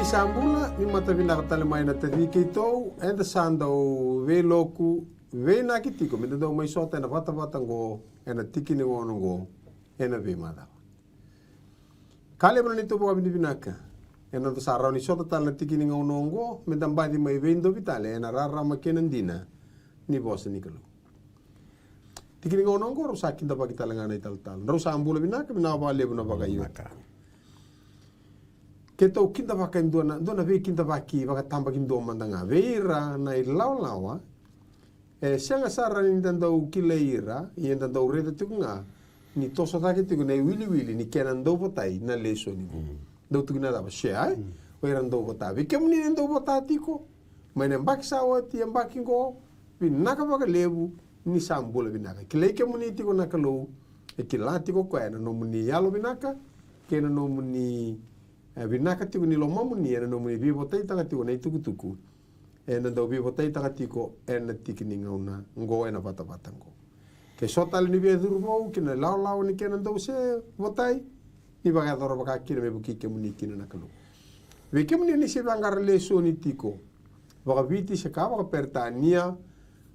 Sambula ni matavina talemai na tavike tou enda sandau ve loku ve na kitiko me do mai sota na vata ngo ena tikini ngo ena ve mada kale bro ni to bo bini binaka ena to sarau ni sota tal na tikini ngo me damba di mai vendo vitale ena rara makenandina ni bosa ni kalu tikini ngo ro sakin da bagita langana tal ro sambula binaka me na ba lebu na bagayu ke tau kinta waka indona ve kinta waki waka tamba kindo mandanga veira na lawa e senga sara ni tandau kileira i tandau reda tukunga ni tosa take tuku na wili ni kenan do botai na leso ni do tukuna da she ai o era do botai ve kemuni ndo botai tiko mai nem bak sawa ti em bakingo vi naka waka lebu ni sambula binaka kile kemuni tiko nakalo e kilati ko kwena no muni yalo binaka kena no muni binaka tiku ni lo mamuni ena no muni vivo tai tanga tiku nei tuku ena do vivo tai tanga tiko ena tikini ngauna ngo ena vata ngo ke sotal ni be durbo kina lao ni kena do se votai ni baga doro baka kina me buki ke muni kina nakalo ve ke muni ni se bangar leso ni tiko baga viti se ka baga pertania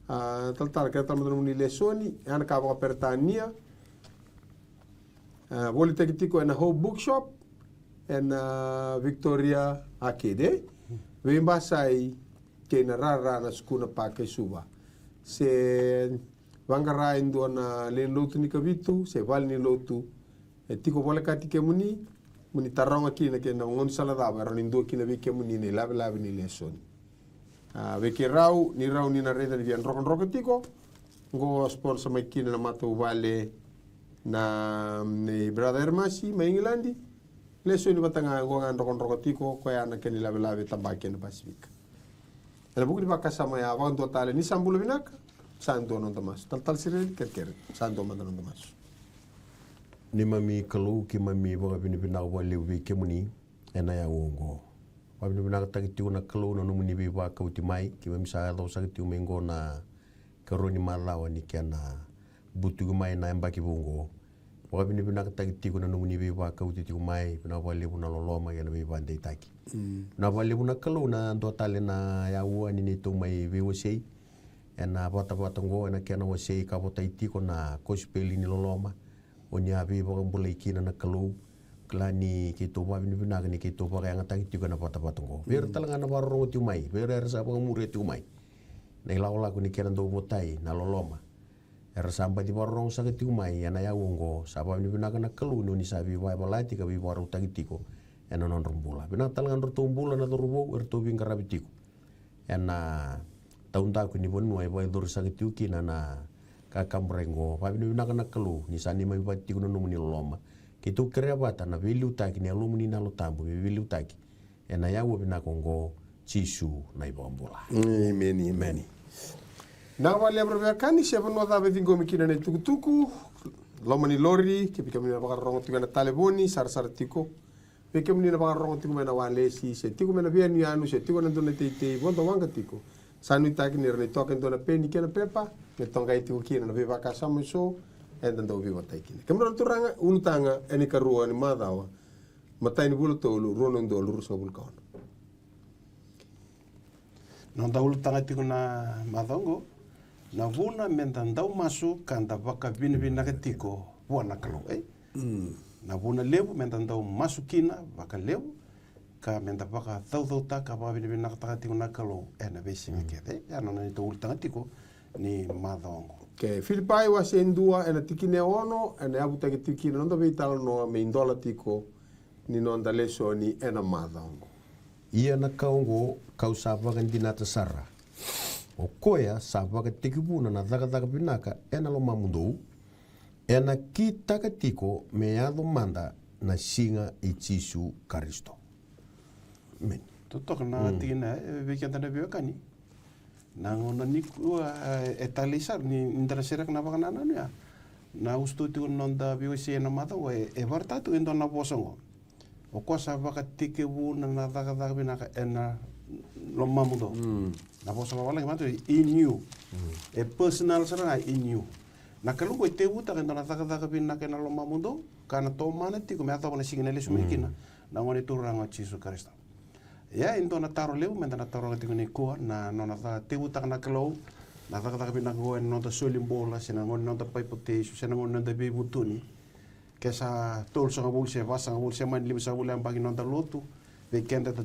tal ke tal muni leso ni ana ka baga pertania voli tiko ena ho bookshop en Victoria Arcade we basai ke na rara na skuna pa ke suba se vangara indo na le lotu ni kavitu se val ni lotu e tiko vole kati ke muni taronga ki na ke na ngon sala da ro indo ki na vi ke muni ne lave ni lesoni we ke rau ni na reda ni roko tiko go sponsor mai ki na mato vale na ni brother masi mai Englandi leso ni batanga ngonga roko tiko ko ya na ke ni lave tambake na Pacific ela buku di bakasama ya wa ndo tale ni sambulu binaka sando non tamas tal sirel ker sando man non tamas ni mami kalu ki mami boga bini bina wa lewi ke muni ena ya wongo wa bini bina ta ki una kalu no muni bi wa ka utimai ki mami sa do sa ki mengo na karoni malawa ni kana butu mai na mbaki bongo wa bini bina ta ki una no muni bi wa ka utimai bina wa lewu na loloma ya bi bande taki na wa lewu na kalu na ndo tale na ya wa ni to mai bi wosei ena bata ngo ena kena wosei ka bota itiko na kospeli ni loloma oni abi bo mbulai kina na kalu klani ki to ba bini bina ni ki to ba yang ta itiko na bata ngo ber talanga na baro ti mai ber sa ba mure ti mai nei laula ku ni kena ndo botai na loloma era samba di baro sa ti mai ena ya wongo sa ba bini bina na kalu no ni sabi wa balati ka bi baro ta itiko ena non rumbula bina talanga ndo tumbula na rubo er to bingara bitiko ena taunda ku ni bonu ai boy dur sa kitu kina na ka kamrengo pa bini na kana kalu ni sani mai bati kuno muni loma kitu krea bata na vilu taki ni alu muni na lo tambu vilu taki ena ya wo bina kongo chisu na ibombola meni na wale abra kani se bono da vedingo mikina na tukutuku loma ni lori ke pika mina baka rongo tigana taleboni sar tiko pika mina baka rongo tiku mena wale si se tiku mena bianu anu se tiku na dona tei bondo wanga tiko sanu taki ni rene token dona peni kena pepa me tonga itu kina na viva kasa so en dan do viva taki kemro turanga ultanga eni karua ni madawa matai ni bulu tolu rono ndo luru so bul kaon non da ultanga tiku na madongo na vuna mentan dau masu kanda baka bini na ketiko wana kalo na vuna lebu mentan dau masu kina baka lebu ka menda baka thau ta ka ba bini na takati na kalo ena besi mekete ya na ni to ultanga tiko ni madongo ke Filipai wa sendua ena tikine ono ena abuta ke tikine no be talo no me indola tiko ni non da leso ni ena madongo ia na kaongo kau sava kan dinata sara o koya sava ka tikibuna na daga binaka ena lo mamundo ena kita ka tiko me ado manda na singa i Jesu Kristo men tutok na tina weekend na biokani nangona ni etalisar ni interesera na baka nana ya na ustu tu nonda biose na mata we varta tu endo na bosongo o kosa baka tike bu na daga binaka ena lo mamudo na bosongo wala mato in you e personal sara in you na kalu ko te buta kan na daga binaka na lo mamudo kana to mana tiko me ata bona signale sumikina na ngone turanga Jesu Kristo ya indo na taro leu men na taro te ni ko na no na te uta na klo na ta bina go no ta solimbola sina ngon no ta pai pote sina ngon no ta be butuni ke sa tol sa bul se va sa bul se man lim sa bul am bagi no ta lotu ve kenda ta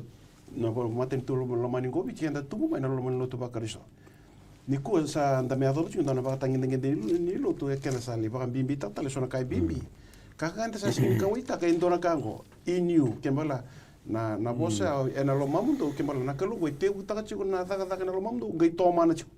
no ko maten tu lo mani go bi kenda tu mai no lo mani lotu ba kariso ni ko sa nda me adoro tu na ba tangin ni lotu e kena sa li ba bimbi ta ta le sona kai bimbi kakanta sa sin ka wita ka indona kango inu kembala na bosa ena lo mamundo kembala na kalu go te utaka chiku na taka na lo mamundo ngai to mana chiku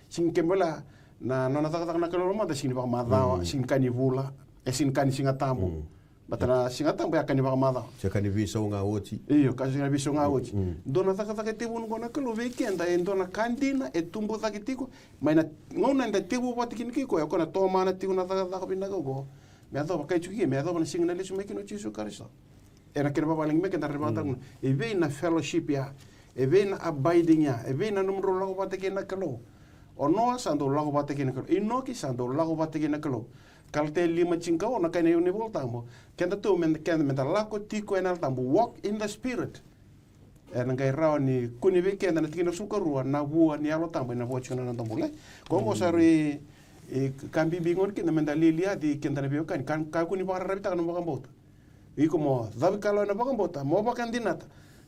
sin kembala na taka na kalu lo manda sin ba madawa sin kanivula sin kani singa tambo batana singa tambo ya kani ba madawa se kani visa nga oti iyo ka singa visa nga oti dona taka te bunu gona kalu weekend e dona kandina e tumbo taka tiku mai na ngona nda tibu pati kiniki ko ya kona to mana tiku na taka bina go me ado kai chuki me ado na singa le sume kino chisu kariso era kena paling me kena rebata e ve na fellowship ya e ve na abiding ya e ve na numero lago bate kena kalo o no sando lago bate kena kalo e no ki sando lago bate kena kalo kalte lima chinka ona kena ne voltambo kenda tu men kenda men lako tiko enal tambo walk in the spirit era ngai rao ni kuni ve kenda na tikina sukarua na bua ni alo tambo na bua chuna na tambole kongo sari e kambi bingon kena men lilia di kenda na biokan kan kuni bara rabita kan mbota iko mo dabi kalo na bakang bota mo bakang dinata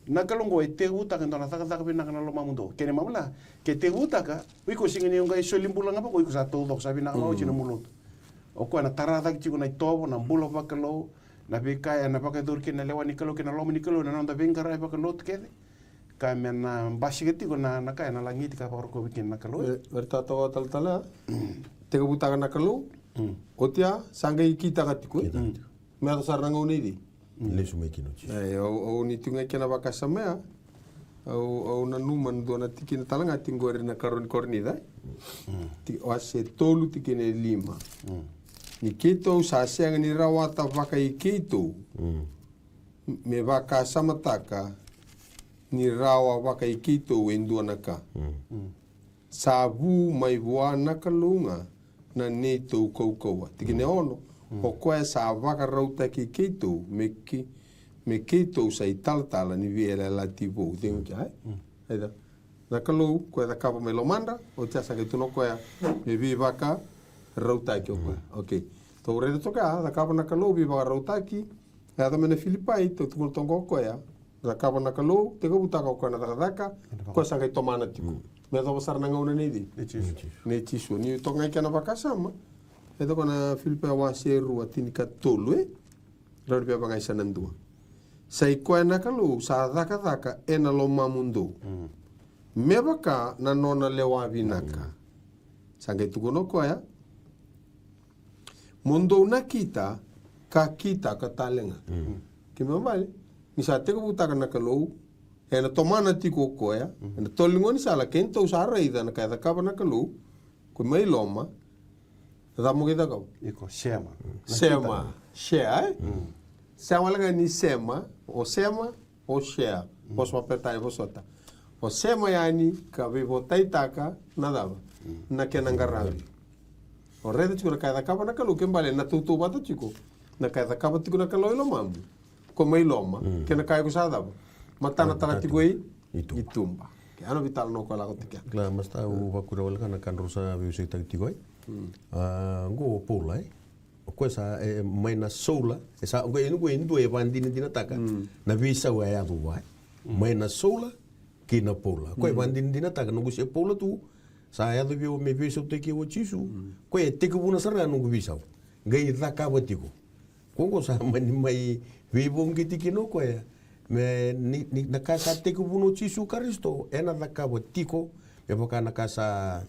na kalongo e te huta kan na taka bina kan lo mamundo kene mamla ke te huta ka iko singini yung kai solimbula ngapa ko iko sa todo sa bina kan china mulut o ko na tarada ki na tobo na bulo bakalo na bika na baka dur kena lewani kalo kena lo mini kalo na nda bengara bakalo kede ka men na basigeti ko na ka na langit ka por ko bikin na kalo berta to tal te buta na kalo otia sangai kita katiku me ato saranga unidi le sume kino chi o ni tunga kena baka samea o na numan do na tikina talanga tingore na karon kornida ti o ase tolu tikine lima ni kito sa senga ni rawata baka ikito me baka samataka ni rawa baka ikito wendo naka sabu mai buana kalunga na neto koukoua tikine ono o koe sa waka rauta ki keitou, me keitou sa i talatala ni viela la tibo. Tengo ki hai. Haida. Na kalou, koe da kapa me lomanda, o tia sa ke tuno koe me vi waka rauta ki o koe. Ok. Tau reda toka, da kapa na kalou vi waka rauta ki, e ada mene Filipai, tau tukul tongo koe, da kapa na kalou, te kabutaka o koe na taradaka, koe sa ke tomana tiku. Me da wasara na ngauna neidi. Ne chisu. Ni tonga i kena waka sama. E toko na Filipai wa seru atini ka tolu rau pia pangai sanandua sai koe na kalu sa dhaka e na lo mamundo me baka na nona lewa vinaka sangai tukono koe mundo na kita ka talenga ki me vale ni sa te butaka na kalu e na tomana tiko koe e na tolingoni sala kento sa reida na ka kapa na kalu ko mai loma damo kita kau. Iko sema. Share. Sema lagi ni sema o share. Bos mapetai bosota. O sema yani kabe botai taka nada. Na kena ngarabi. O rede chico na kada kapa na kalu kembali na tutu bata chico. Na kada kapa tiku na kalu ilo mambu. Ko mai loma kena kaya ko sada. Matana tana tiku itumba. Ke ano vital no ko la kotika. Kla masta u bakura wala kana kan rusa biu sekta tiku go pola o koe sa mai na sola e sa o inu e vandini dina taka na visa wa ya duwa mai na sola ki na pola koe vandini dina taka no se pola tu sa ya do me visa te ki o chisu koe te ku buna sara no visa ngai taka watiko kongo sa mai vivon ki tikino koe me ni na casa te ku buna chisu karisto ena taka watiko e boka na casa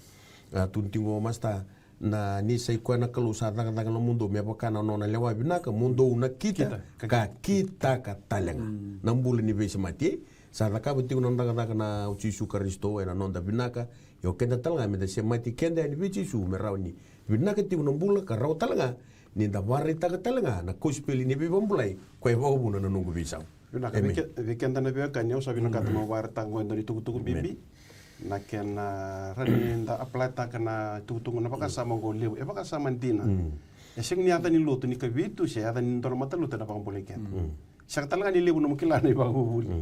tuntingo masta na ni sai koe na kalu sa daga no mundo me boka na nona lewa binaka mundo na kita ka talenga na mbule ni vese mati sa daga buti no daga na uchisu karisto na nonda binaka yo kenda talanga me se mati kenda ni bichisu me rauni binaka ti no mbula ka raw talanga ni da wari taga talanga na kospeli ni bi bombulai koe wa buna na nungu bisau binaka vi kenda na bia kanyo sa binaka no war tango ndo tuku bibi na kena rani nda aplata kana tutungu na baka sama go leu e baka sama dina e sing ni ata ni lutu ni kabitu se ata ni ndor mata lutu na baka boleh ken sa talanga ni leu no mukila ni ba buli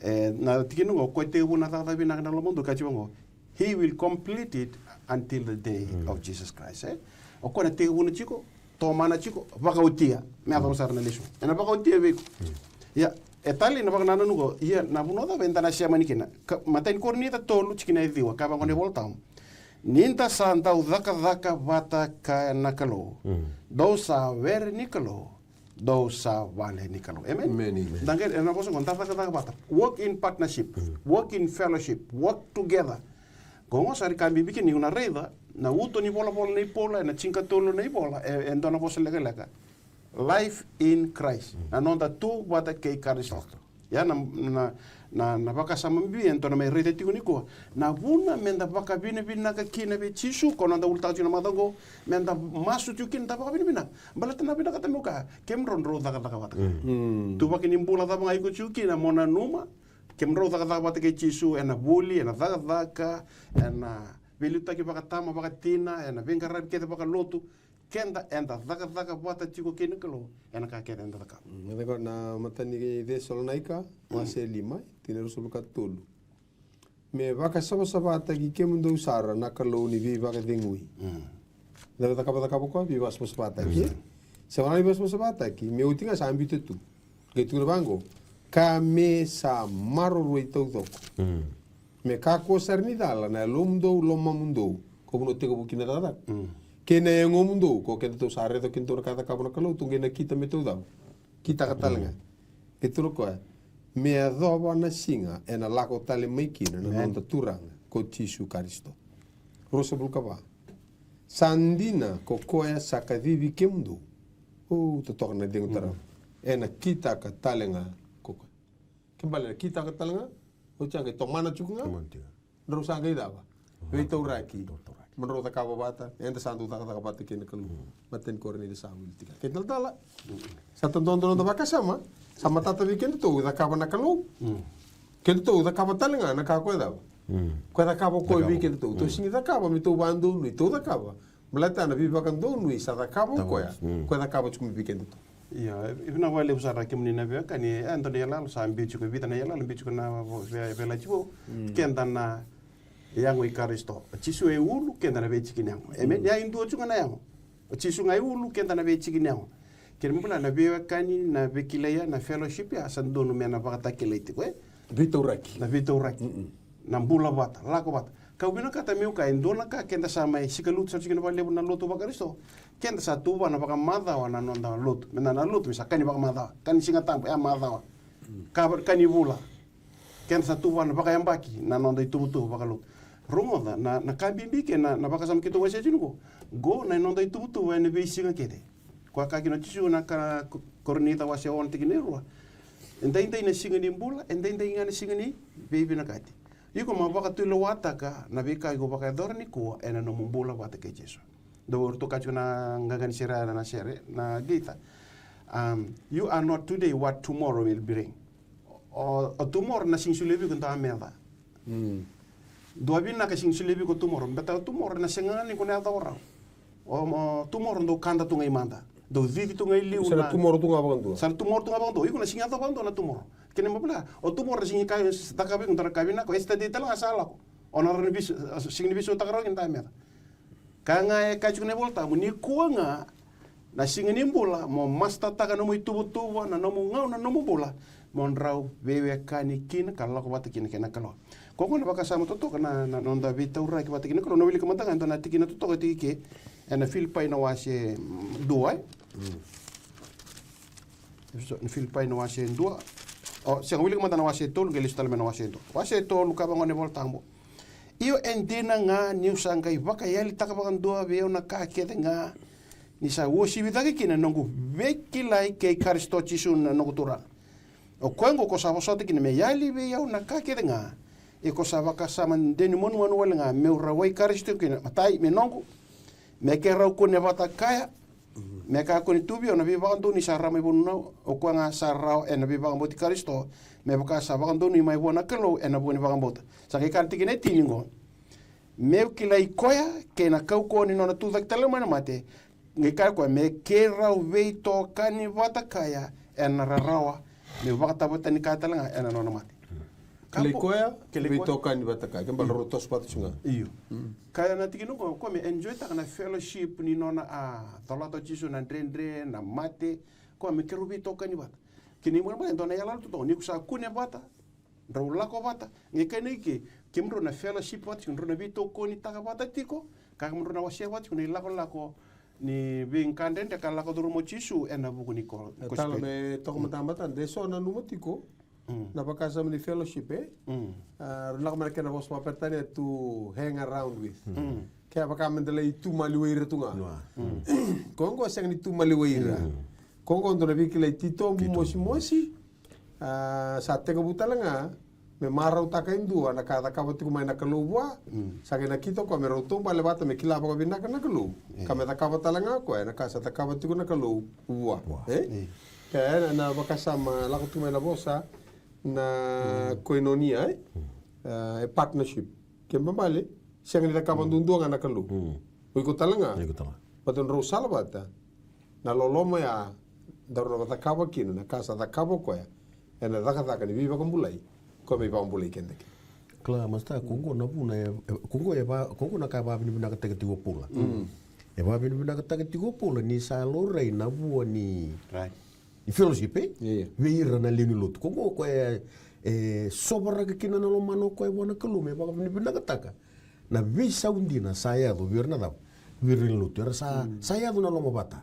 Na tikino ngo ko te una tata bina kana lo mundo ka chibongo. He will complete it until the day of Jesus Christ. O ko na te una chiko, to mana chiko, baka utia, me ado sar na lesu. Ena baka utia be. Ya, etali na baka nana nugo, ia na bunoda ventana sia manikina. Matain kornita tolu chikina idiwa, ka bangone voltam. Ninta santa udaka vata ka nakalo. Dosa ver nikalo. Dosa vale nikalo. Amen. Dangke ena boso kontar taka vata. Work in partnership, work in fellowship, work together. Gongo sari kambi bikin ni una reda na uto ni bola ni pola na cinca tolo ni bola e dona boso lega. Life in Christ. Na nonda tu vata ke Kristo. Ya na baka sama mbi entona me rede tigo niko na buna menda baka bine ka kina be chisu kono nda ulta tuna madago menda masu tukin ta baka bine balata na bina kata muka kemron ro daga wata tu baka ni mbula da banga iko chuki na mona numa kemro daga wata ke chisu ena buli ena daga ena veluta ke baka tama baka tina ena venga rab ke baka lotu kenda enda daga wata chiko kene kalo ena ka kenda enda daga Nako na matani ke Thessalonica mase 5 tinero suluka tolu. Me vaka saba ki ke mundo usara na kalo ni vi vaka dingui. Deve da kapa ko vi vas sapa ki. Se wana vi sapa ki me utinga sa ambito tu. Ke tu bango ka me sa maro roi tau doko. Me ka ko sarni dala na lomdo lomamundo ko no te ko bukina dada. Kena yang mundo ko ke to sare to kinto kata ka kalo tunge na kita me tu dau. Kita katalanga. Itu ko me adoba na singa ena lako tale maikina na nonta turanga ko tisu Kristo. Rosa bulkaba. Sandina ko koya sakadivi kemdo. To tok na dengu tara. Ena kita katalanga ko. Kembali kita katalanga o changa to mana chukunga. Ndro sanga idaba. Vito uraki. Menurut kaba bata, ente santu tak bata kene kelu. Maten korni de sawil tika. Kental tala. Satu don baka sama tata weekend tu da kaba na kelu. Kendo tu da kaba talenga na ka ko da. Ko da kaba ko weekend tu. To singi da kaba mi tu bandu ni tu da kaba. Melata na viva kan do ni sa da kaba ko ya. Ko da kaba chumi weekend tu. Ya, ibna wale usara kimni na vya kani Anthony yala sa ambichu ko vita na yala ambichu na vela chivo. Kenda na yango Kristo. Chisu e ulu kenda na vechi kinyango. Amen. Ya indu chunga na yango. Chisu ngai ulu kenda na vechi kinyango. Kile mbula na bewa kani na vekilaya na fellowship ya sandono mena bakata kelete ko. Vito uraki. Na vito uraki. Na mbula bata, lako bata. Kau bina kata meu ka indona ka kenda sa mai sikalut sa chikina bale na loto ba Kristo. Kenda sa tuba na baka madha wa na nonda loto. Mena na loto misa kani baka madha. Kani singa tampo ya madha wa. Kani bula. Kenda sa tuba na baka yambaki na nonda itu baka loto. Rongo da na kabimbi ke na baka sam kito wase jinugo go na nonda itu wa ne be singa kete kwa ka kino tisu na ka kornita wase on tikinerwa endai na singa ni mbula endai ngana singa ni baby na kati iko ma baka tu lo wataka na be ka go baka dorni ko ena no mbula wata ke Jesu do orto ka na ngagani sera na sere na gita you are not today what tomorrow will bring or tomorrow na singsulebi kunta ameda Doabi na kasing silebi ko tumor, beta tumor na sengan ni ko na orang. O tumor ndo kanda tunga imanda. Do vivi tunga ili una. Sala tumor tunga bando. Sala tumor tunga bando. Iko na singa bando na tumor. Kene mabla. O tumor na singa kay takabi ko tarakabi na ko esta de tala sala ko. Ona ran bis singa biso takaro kinta meta. Kanga e kachu ne volta mu ni kuanga na singa ni bola mo masta taka no mo tubu na no mo ngau na no mo bola. Monrau wewe kani kin kalau ko bata kin kena kalau. Koko na baka sama toto kana na nonda vita ura ki bata kin kalau no wili kamata kan na tikina toto ti ke na Filipai na wase dua. Na Filipai na wase dua. O se wili kamata na wase tol gelis tal na wase dua. Wase tol ka bangone voltambo. Iyo endena nga niu sangai baka yali taka bakan dua veo na ka kete nga ni sa wosi vida ke kina nongu veki lai ke Kristo Jesu na nongu tura. O kwengo ko sa vosote kina me yali ve yau na ka kete nga e ko sa baka sama deni monu wala nga me rawai Kristo kina matai me nongu me ke rau ko ne bata kaya me ka ko ni tubio na viva ando ni sa rama ibonu o ko nga sa rau e na viva ngoti Kristo me baka sa baka ando ni mai bona kelo e na boni baka mbota sa ke kan tikine tiningo me kila ikoya ke na kau ko ni nona tu dak tele mana mate ngai ka ko me ke rau ve to kani bata kaya e na rawa me baka tabota ni ka tala e na nona mate Kelekoya, Kelekoya. toka ni batakai, kan balaro tos patu sunga. Iyo. Kaya na tiki ko me enjoy ta na fellowship ni nona tolato chisu na ndrendre na mate ko me kerubi toka ni bata. Kini mo ba ndona yala to ni kusa kune bata. Raula ko bata. Nge kene ki mro na fellowship wat mro na bito ko ni taka bata tiko. Ka mro na wasia wat ni lako ni bing kandende ka lako duru mo chisu ena buku ni ko. Tala me toko matambatan deso na numatiko. Na bakasa ni fellowship lak mereka na bos papertane to hang around with. Kaya baka mendala itu maliwira tunga. Kongo sang ni tu maliwira. Kongo ndo na bikila tito mosi sa te kabutala nga me marau taka indu ana kada kabati kumai na kalubwa sa na kito ko me rotung bale bata me kila ba binaka na kalu. Kame ta kabatala nga ko na kasa ta kabati ko na kalu kaya na bakasa ma lako tumai na bosa na koinonia partnership kemba bale siang ni kapan dunduang anak lu ikut talanga patun rosal bata na loloma ya daru bata kawa kinu na kasa ta kawa ko ya ena daka ni viva kumbulai ko me kumbulai kende kla masta kongo na buna kongo na ka ba bini bina ka tigo pula e ba bini bina ka tigo pula ni sa lorei na bua ni i fellowship veira na lini lotu kongo ko sobra ka kina na lo mano ko bona kalume ba ni bina taka na visa undina saya do virna da virin lotu era saya do na lo mabata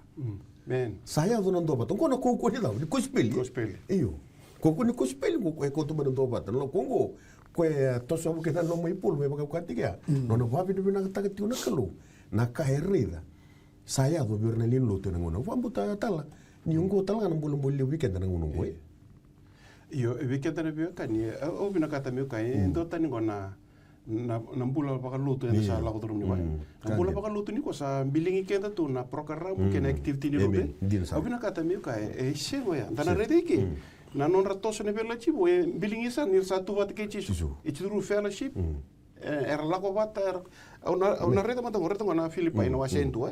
men saya do na ndo bata kongo ko ni da ko speli iyo kongo ni ko speli ko to ndo bata lo kongo ko to so ke na no mai pul me ba ka tiga no va bina taka ti na kalu na ka herida saya do virna lini lotu na ngona va buta tala ni ungo tala na mbulu weekend na ngono ngoi iyo weekend na bio kan ye o bina kata meu kai ndo tani ngona na mbula baka lutu na sa la ko ni wa na mbula baka lutu ni ko sa bilingi kenda tu na program ke na activity ni robe o bina kata meu kai shengo ya dana rede ki na non ratoso ne bela chibo bilingi sa ni sa tu wat ke chisu ituru fellowship era la ko bata ona rede mata rede ngona Filipaina wa sentu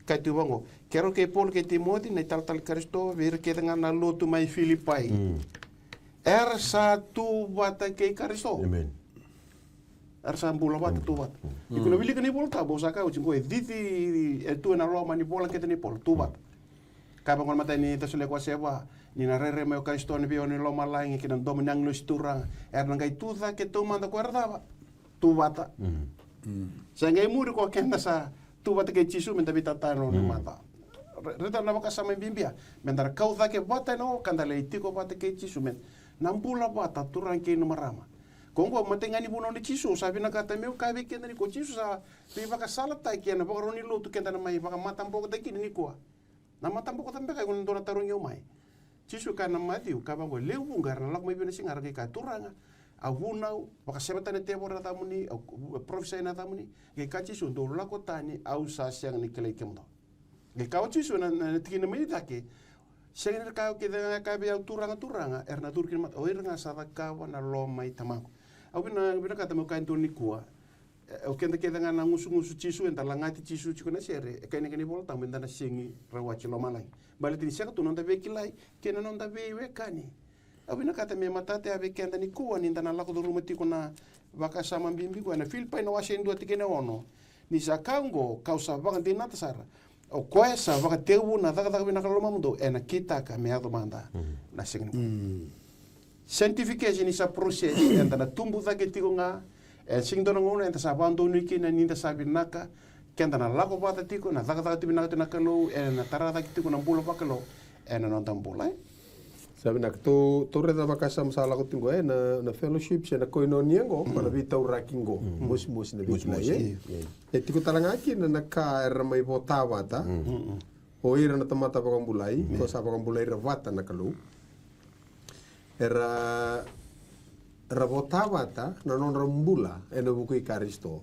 kai tu bango kero ke Paul ke Timothy na tal Kristo vir ke dengan na lotu mai Filipai er satu bata ke Kristo amen er sambula bata tu bata ikuno bili kani bolta bosa ka uci boy diti tu na Roma ni bola ke ni Paul tu bata ka bangon mata ni tasule kwa seba ni na rere mai Kristo ni bio ni Roma lain ke nan dominang lo stura er ngai tu da ke tu manda guarda tu bata sangai muri ko kenda sa tu bata ke chisu menta bita tano ni mata reta na baka sama bimbia mentara kau da ke bata no kandale itiko bata ke chisu men nampula bata turang ke no marama kongo matengani buno ni chisu sabi na kata meu kabe ke ni ko chisu sa bi baka sala ta ke na baka roni lu tu ke na mai baka matambo ko daki ni ko na matambo ko tambe kai kun dona tarung yo mai chisu kana matiu ka bango leu bungar na lak mai bina singar ke ka turanga awunau baka sebetane tebora tamuni profesa na tamuni ke kachi su do lako tani au sa siang ni kele kemdo ke kauchi su na tikina mai take siang ni ka ke da ka be turanga erna turkin mat oir nga sa ka na lo mai tamako au bina kata mo kan toni kuwa o kenda ke da na ngusu chisu enta langati chisu chikona sere e kene kene volta menda na singi rawachi lo malai baletin siak tu nonda be kilai kena nonda be we kani abina kata me matate ave kenda ni kuwa ni ndana lako duru mati kuna baka sama bimbi ko na Filipaina wa sendu atikene ono ni sakango kausa baka dina tasara o koesa baka tewu na daga bina kaloma mundo ena kita ka me ado manda na singni scientification is a process enta na tumbu da ke tikonga sing dono ngona enta sa bando ni kina ninda sabinaka kenda na lako bata tiko na daga tibina na kalo ena tarada tiko na bulo bakalo ena non tambula sabi nak to reda bakasa masala ko tingo na fellowship siya na koinonia ngo para bitaw rakingo mos na bitla tiko talanga ki na naka era mai botawa ta o ira na tamata pa kambulai ko sa pa kambulai ravata na kalu era botawa ta na non rambula eno buku Kristo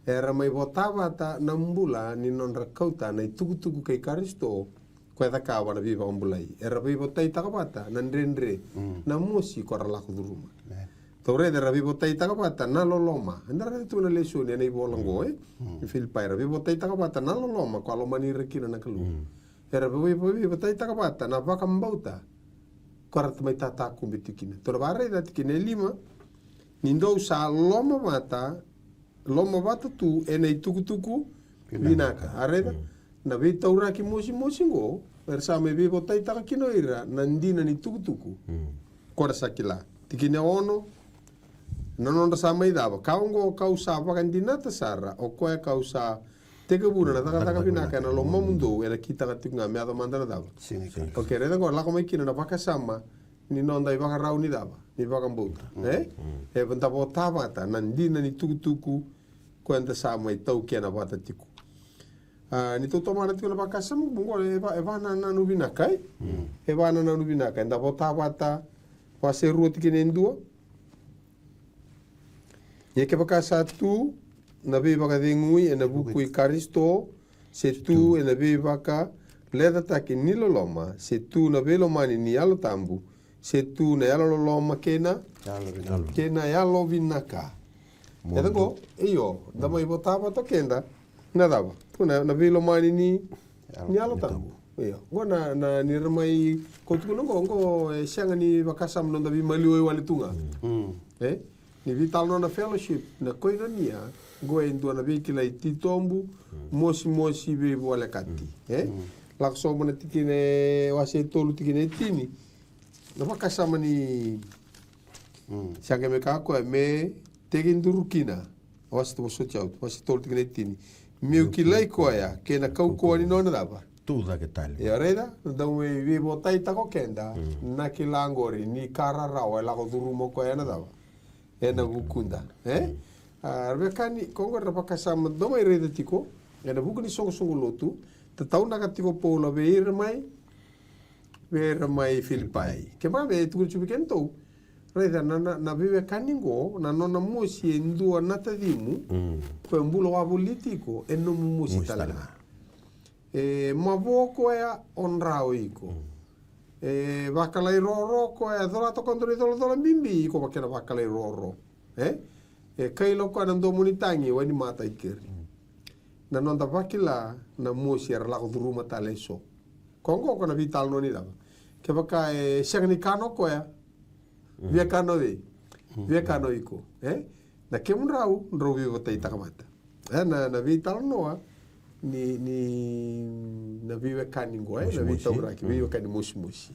era mai botawa ta na mbula ni non rakauta na tugu kai Kristo ko da kawa na viva kambulai era viva tai takapata na ndrendre na mosi ko rala ko duruma tore de rabi botai takapata na loloma andara tu na leso ni nei bolango in Filipai rabi botai takapata na loloma ko aloma ni rekina na kalu era viva botai takapata na vakambauta Kora mai tata kumbe tikina. Tora vare da tikina 5. Nindo sa loma vata tu nei tukutuku vinaka. Areda na vi taura ki mosi ngo. Sa me vi botai taka kino ira nandina ni tukutuku. Kora sakila. Tikina ono nanonda sa mai dava. Kaungo kau sa vakandinata sara o koe kau sa teka buna na taka vinaka na loma mundo era kita katunga me mandana dava. Okay, reda ko lako mai kina na vakasama ni nonda i vakarau ni dava. Ni vakambuta. E vanta bota vata nandina ni tukutuku kuenta sa mai tau kia na vata tiku. Ni to tomara tiku na vakasama bungo e vana na nuvinaka e. E vana na nuvinaka. Nda bota vata wase rua tikina endua. Ye ke vakasa tu na vi vaka dengui e na buku i karisto se tu e na vi vaka leda taki niloloma se tu na velo mani ni alo tambu se tu na alo loma kena alo vinaka. E tango iyo dama i botava to kenda na dava tu na velo mani ni alo tambu. Iyo wana na ni ramai ko tu ngo sianga ni vakasa mnonda vi maliu e walitunga. Ni vital no na fellowship na koinonia goe indua na vikila i titombu mosi ve wale kati lakso mana tikine wase tolu tikine tini na vakasama ni sianga me kako me tegin durukina wase to so chau wase tolu tikine tini meu kilai koya ke na kau ko ni nona dava tudo que tal e areda da we vi botai ta ko kenda na kilangori ni karara wa la ko durumo ko na dava ena bukunda arbekani kongo rapakasama doma ireda tiko ena bukuni songo lotu tatau na katiko pola veira mai Filipai ke ba ve tu chu kento reda na vive kaningo na nona mosi endua nata dimu foi mbulo wa politiko eno mosi talana mavoko ya onrao iko vakalai roro ko e dola to kontroi dola mimbi ko bakena vakalai roro kai loko na ndo munitangi wani mata ikeri na nonda vakila na mosi era la ruma taleso kongo ko na vital no ni dava ke baka shagni kano ko ya via kano iko na kemunrau ndro vivo tai takamata na vital no ni na vive kaningo na vitaura ki vive kani musi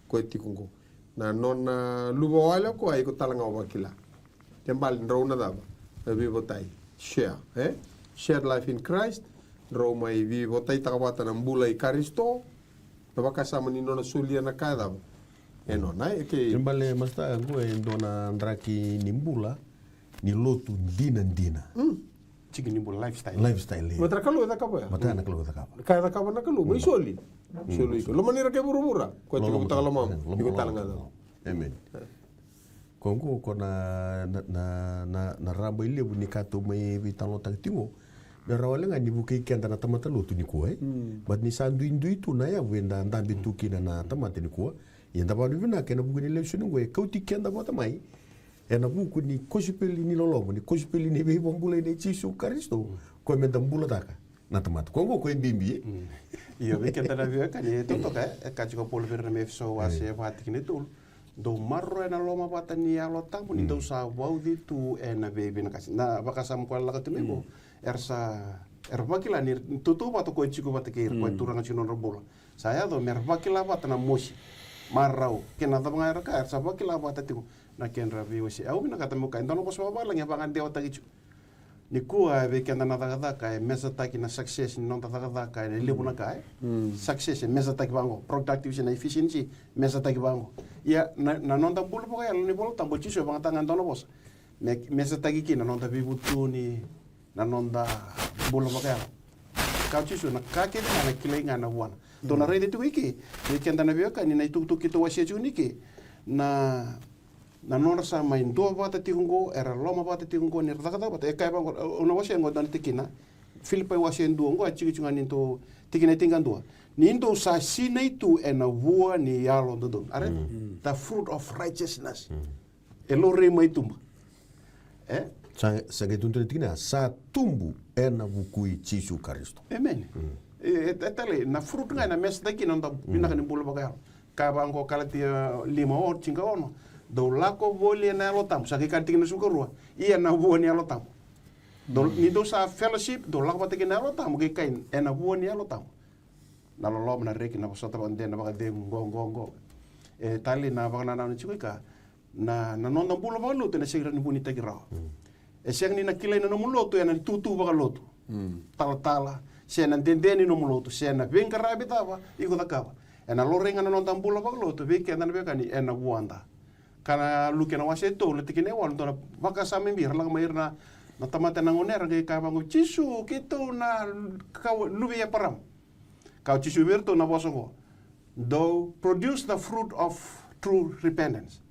ko tikungo na nona lubo wala ko ai ko talanga wakila tembal ndro na dava na vivo tai share life in Christ ndro mai vivo tai takamata na mbula i karisto na vakasama ni nona sulia na kada no na ke tembale masta ngo ndona ndraki ni mbula ni lotu ndina Chiki ni lifestyle. Matra kalu da kapa ya. Matra na kalu da kapa. Kaya da kapa na kalu, mai soli. Soli ko. Lo manira ke buru-bura. Ko tiku buta kala mam. Iko talanga da. Amen. Kongo ko na ramba ile bu ni kato mai vitalo tangtingo. Na rawale nga ni bukai kenda na tamata lotu ni ko But ni sandu indu itu na ya wenda ndambi tuki na tamata ni ko. Yenda ba vina ke na buku ni lesu ngo e kauti kenda bota mai. Na buku ni kosipeli ni lolomo ni kosipeli ni behi bombula ni Yesu Kristo ko me dambula daka na tamat kongo ko mbimbi iyo weekend na via ka ni toto ka chiko polver na mefso wase vati ni tul do marro na loma bata ni alo tambu ni do sa waudi tu na bebe na kasi na bakasam ko la katumego erbakila ni tutu bato ko chiko bata ke ko turanga chino robola saya do merbakila bata na moshi marrau ke na da bangaira ka bakila bata tiku na kenra viwasi au na kata muka ndono po swa bala nya bangan dia watagichu ni kuwa ve kenda na daga ka mesa taki na success ni non daga ka ni lebu na ka success mesa taki bango productivity na efficiency mesa taki bango ya na non da bulu po ya ni bolo tambo chiso banga tanga ndono pos mesa taki ki na non da vibutu ni na non da bulu po ya ka chiso na ka ke na kilenga na wana to na rede tu wiki ve kenda na vioka ni na itu kito wasia juniki na nora sa mai ndo bata tikungo era loma bata tikungo ni rakata bata e kai bango ona wasia ngo dan tikina Filipai wasia ndo ngo achi chunga ni to tikina tinga ndo ni ndo sa sina itu ena vua ni yalo ndo are the fruit of righteousness elore mai tumba sa ke tuntu tikina sa tumbu ena vukui Yesu Kristo amen etale na fruit nga na mes takina ndo bina kan bulu baga ka bango kalati 5 o 5 ono do lako voli na lo tam sa ke kanting na sukarua ia na voni alo tam do ni do sa fellowship do lako te na lo tam ke kain na voni alo tam na lo na reki na sota bande na ba de ngo tali na ba na chika na non bulo ba luto na sigra ni buni tagira e siang ni na kilai na muloto ya na tutu ba loto tala se na dendeni no muloto se na venga rabitava iko takava na lorenga na non bulo ba loto ve ke na be kani na wanda kana luke na wase to le tikine wan to baka sa membir lang mairna na tamata na ngoner ke ka bango chisu kito na ka lubi ya param ka chisu virto na bosongo do produce the fruit of true repentance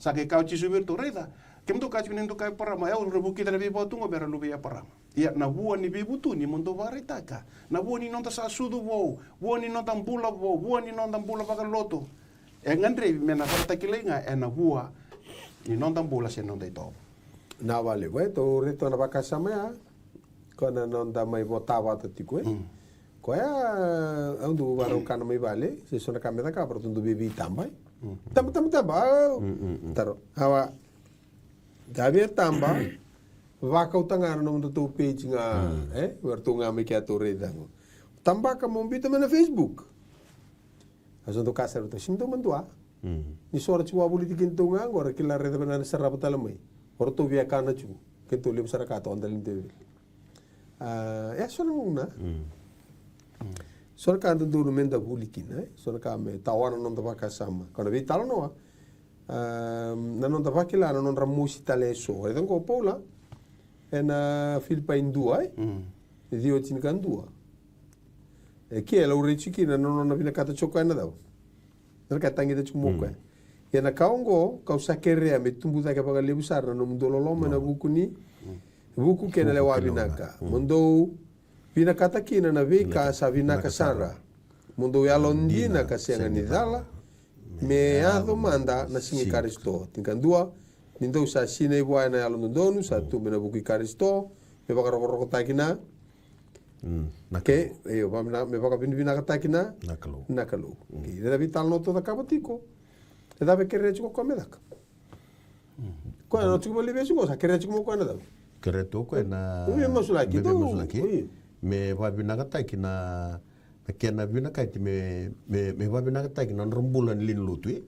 sa ke ka chisu virto reda kem to ka chinin to ka param eu rebuki na bibo tungo bera lubi ya param ia na bua ni bibutu ni mondo varitaka na bua ni non ta sa sudu bua ni non tambula bua ni non tambula baka loto e ngandre mena farta kilenga e na bua ni non tambula se non dai to na vale to reto na baka samea kona non da mai votava ta tikue ko ya andu varo kana mai vale se sona kamera ka pro tundu bibi tambai tamba taro hawa gabe tamba vaka utangana no to page nga vertunga me ke atore dango tamba ka mombita na Facebook aso to kasar to sinto mandua ni sora chua politik intunga agora que la rede banana sarapa talamai orto via kana chu que to lem saraka to andal inte ya sona muna sora ka do menda bulikina sora ka me tawana non da vaka sama kana vi talano na non da vakila non ramusi tale so e dango pola na Philippine dua e dio tin kan dua e che la urici na non na vina kata choka na dau na ka tangi de chumuka e na kaongo ka usakere me tumbu da ka paga le busar no mundolo loma na buku ke na le wa binaka mundo vina kata kina na vika sa vina kasara mundo ya londina ka senga ni dala me ado manda na singi karisto tin kan dua nindo sa sine boa na alo ndonu sa tu mena buki karisto me baka roko takina ke eu me baka bina takina nakalo ki da vital no toda kabatiko e da be kere chuko komedaka ko no chuko libe chuko sa kere chuko ko na da kere to ko na me masulaki me va bina takina kena bina kai me va bina takina rombulan lin lutui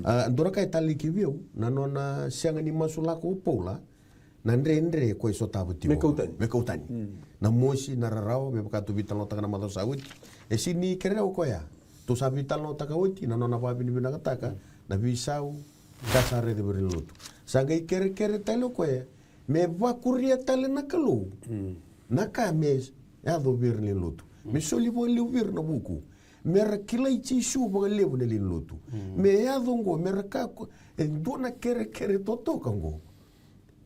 andora kai tali ki viu na nona sianga ni masula ko pola na ndre ko iso tabu ti me kautani na mosi na rarao me ka tu vitalo taka na mato saudi e sini kere ko ya tu sa vitalo taka uti na nona va bina taka na visau kasare de berilutu sangai kere talo ko ya me va kuria tale na kalu na ka mes ya do berlin lutu me soli bo liuvir na buku mera kila ichi shu ba levo ne lin lutu me ya dongo mera ka e dona kere toto kango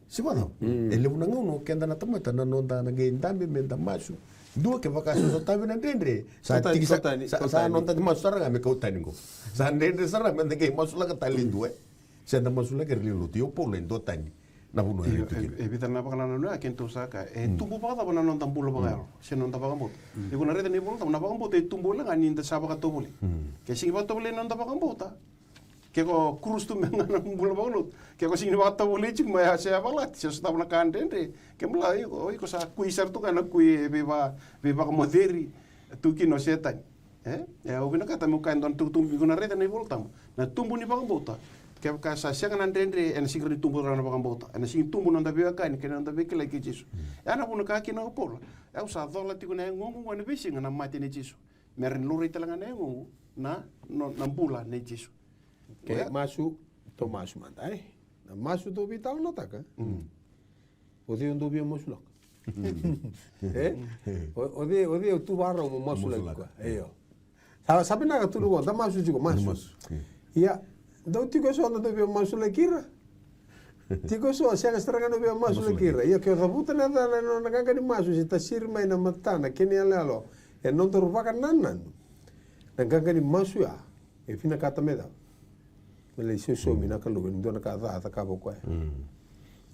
sibana e levo na ngono kenda na tamata na nonda na ge ndambe me ndamasu dua ke vakaso so tabe na ndendre sa tiki sa nonda masu sara me ko taningo sa ndendre sara me ge masu la ka talin due se na masu la ke lin lutu yo polo ndo tani na bunu e vita na pakala na kento saka e tumbu pa ta na non tambulo pa se non ta pagambo e kuna rede ni bolta na pagambo te tumbu la ngani nda saba ka tobuli ke singi pa tobuli non ta pagambo ta ke ko krus tu menga na bulo balut ke ko singi pa tobuli chik ma se abalat se sta na kandende ke mla oi ko sa kuisar tu kana kui viva ka moderi tu ki no setan e o bina kata mo kan don tu tumbu kuna rede ni bolta na tumbu ni pagambo ta ke ka sa senga na ndendre en sigri tumbu na bagambota en sing tumbu na ndabe ka ni ke na ndabe ke la ke jisu ana bunu ka ki na pola e usa dola ti kuna ngongu ngone bisinga na mati ni jisu merin luri telanga na ngongu na na bula ni jisu ke masu to masu manda na masu to vital no taka o de ndo bien masu o de tu barra mo masu la ko yo sabe na tu no da masu jigo masu ya do tigo so no debe masu la kira tigo so se estranga no debe masu la kira io che ho avuto na ganga di masu si tasir mai na matana che ne alalo e non to rupa kan nan na ganga di masu ya e fina kata meda me le so mina ka lu ndo na ka da ta ka bo ko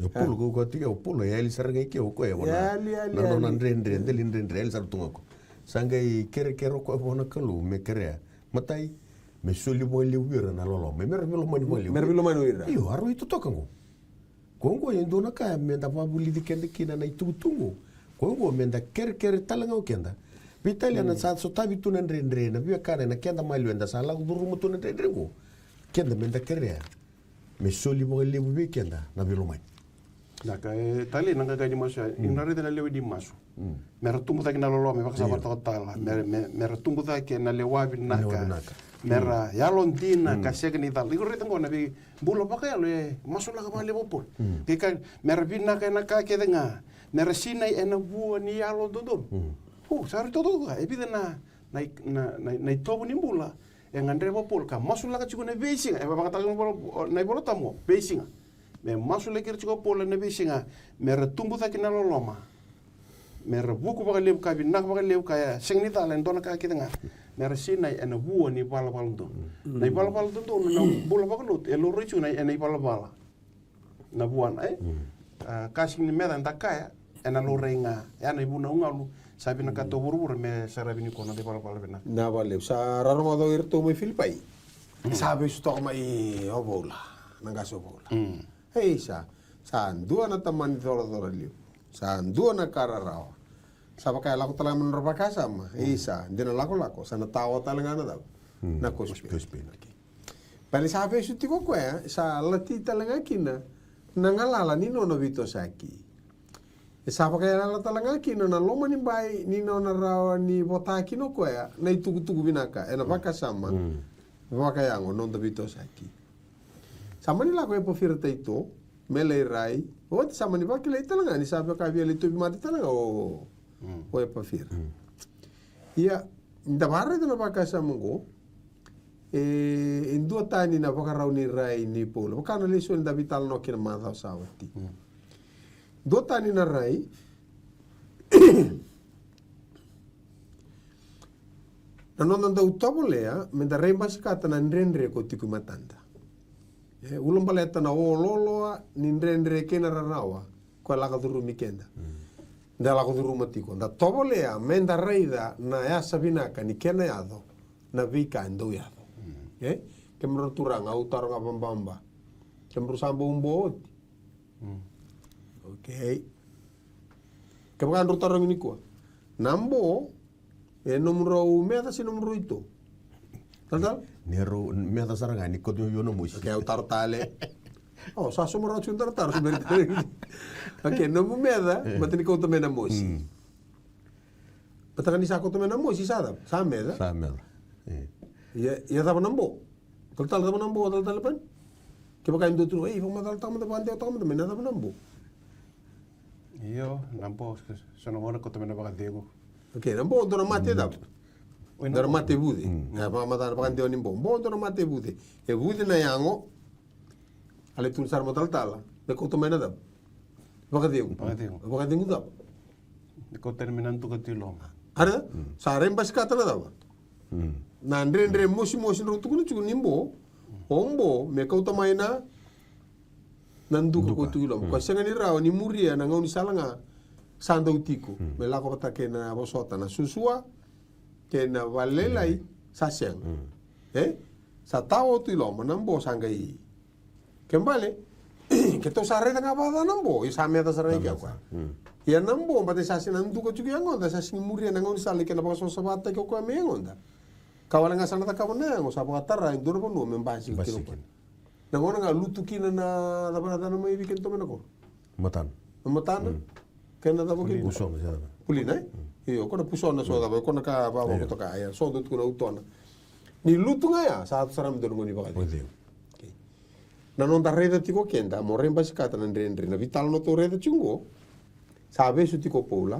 o pulo ko tiga o pulo ya el sarga ke o ko e bona na non andre el sar tungo sangai kere ko bona kalu me kere matai me soli mo le wira na lolo me mer velo mani mo le Mervilo manuira. io aro itu toka ngo kongo yendo na ka me da babuli de kende kina na itutungo kongo me da ker talanga o kenda Vitalia na sa so tavi tu nendre na via kare na kenda malu enda sa la duru mo tu nendre ngo kenda me da kere me soli mo le bu kenda na velo mani Naka tali nanga gani masu inare de na lewe di masu. Mera tumbu ta kina lolo me bakasa barta tala. Mera tumbu ta kina lewa bin naka. Mera yalon dina ka segni dal. Igo retengo na bi bulo pakai le masu la ka le bopol. Kika mera bin naka ke denga. Mera sinai ena bua ni yalon dodon. Sari todo e bide na tobu ni bula. E ngandre bopol ka masu la ka chukune besinga. E bakata na bolo tamo besinga. Me masu le kirchiko pola na bisinga me retumbu ta kina loloma me rebuku ba lew ka binak ba lew ka sengni ta len dona ka kidenga me resina ena buo ni bala bala do na bala bala do na bula ba lut e lo richu na ena bala bala na buan kasing ni meda ta kaya ena lo renga ena ibuna ungalu sabi na ka to burbur me sarabini ko na de bala bala bina Na vale, sa rarong do irto mo Filipai. Sabi sto mai obola, nangaso obola. Hei sa dua na taman dolo liu. Sa dua na kararawa. Sa pakai laku tala menurut sama. Hei sa dina laku sa na tawa talangana daw. Na kospin. Pali sabi suti ko sa lati talanga kina nangalala ni no vito saki. Sa pakai lala talanga kina na loma ni bai ni no na rawa ni botaki no na itugu binaka ena sama. Pakai yango non vito saki. Sama ni laku e pofirta itu mele rai o sama ni bakile talanga ni sabe ka via litu mate talanga o e pofir ia nda barre de na baka samungo in dua tani na baka rauni rai ni polo baka na leso nda vital no kina madha sawati dua tani na rai na non nda utobolea me da remba skata na ndrendre ko tiku matanda ulum paleta na o loloa ni ndrendre kena rarawa ko la kaduru mikenda nda la kaduru matiko nda tobolea menda reida na ya sabina ka ni kena yado na vika ndo yado kemro turanga utar nga bambamba kemro sambo umbo okay kemro kan rutar ni ko nambo nomro meta si nomro ito tal Nero me da saranga ni ko yo no musi. Okay, utar tale. Oh, sa sumara chundar tar sumber. Okay, no me da, matini ko to mena musi. Patakan ni sa ko to mena musi sada. Sa meda. Sa meda. Ya da nambo. Tal da nambo tal pan. Ke baka indo tu, vamos tal tam da bande tam da mena da nambo. Io nambo sono buono ko to mena baka dego. Okay, nambo do na mate da. Ndara mate bude. Na pa mata pa kande oni bombo ndara mate bude. E bude na yango. Ale tu sar motal tala. De ko to mena da. Baka deu. Baka deu da. De ko terminan tu katilo. Ada sa rem bas kata da. Na ndre mosi ro tu ku chu nimbo. Ombo me ko to maina. Nandu ko tu lo. Ko senga ni raw ni muria na ngau ni salanga. Sando utiko. Me la ko ta ke na bosota na susua. Kena valelai sasiang. Sa tao tu lo manambo sangai. Kembali kita sare tengah bawah nambo, isame atas sare kya kwa. Ya nambo mbate sasi nandu ko juga ngonda sasi muria nangon sale kena baka sosa bata ko kwa mengonda. Kawan nga sana ta kawan ngo sa baka tara indor bono membasi kilo. Nangon nga lutu kina na dapat na mai bikin to menako. Matan. Kena da boki Puson ya. Pulina. Iyo kona puson na so da kona ka ba ko to ka ya so dut kuna utona. Ni lutu nga ya sa saram dor ngoni baka. Na non da reda tiko kenda mo remba sikata na ndrendre na vital no to reda chungo. Sabe su tiko pola.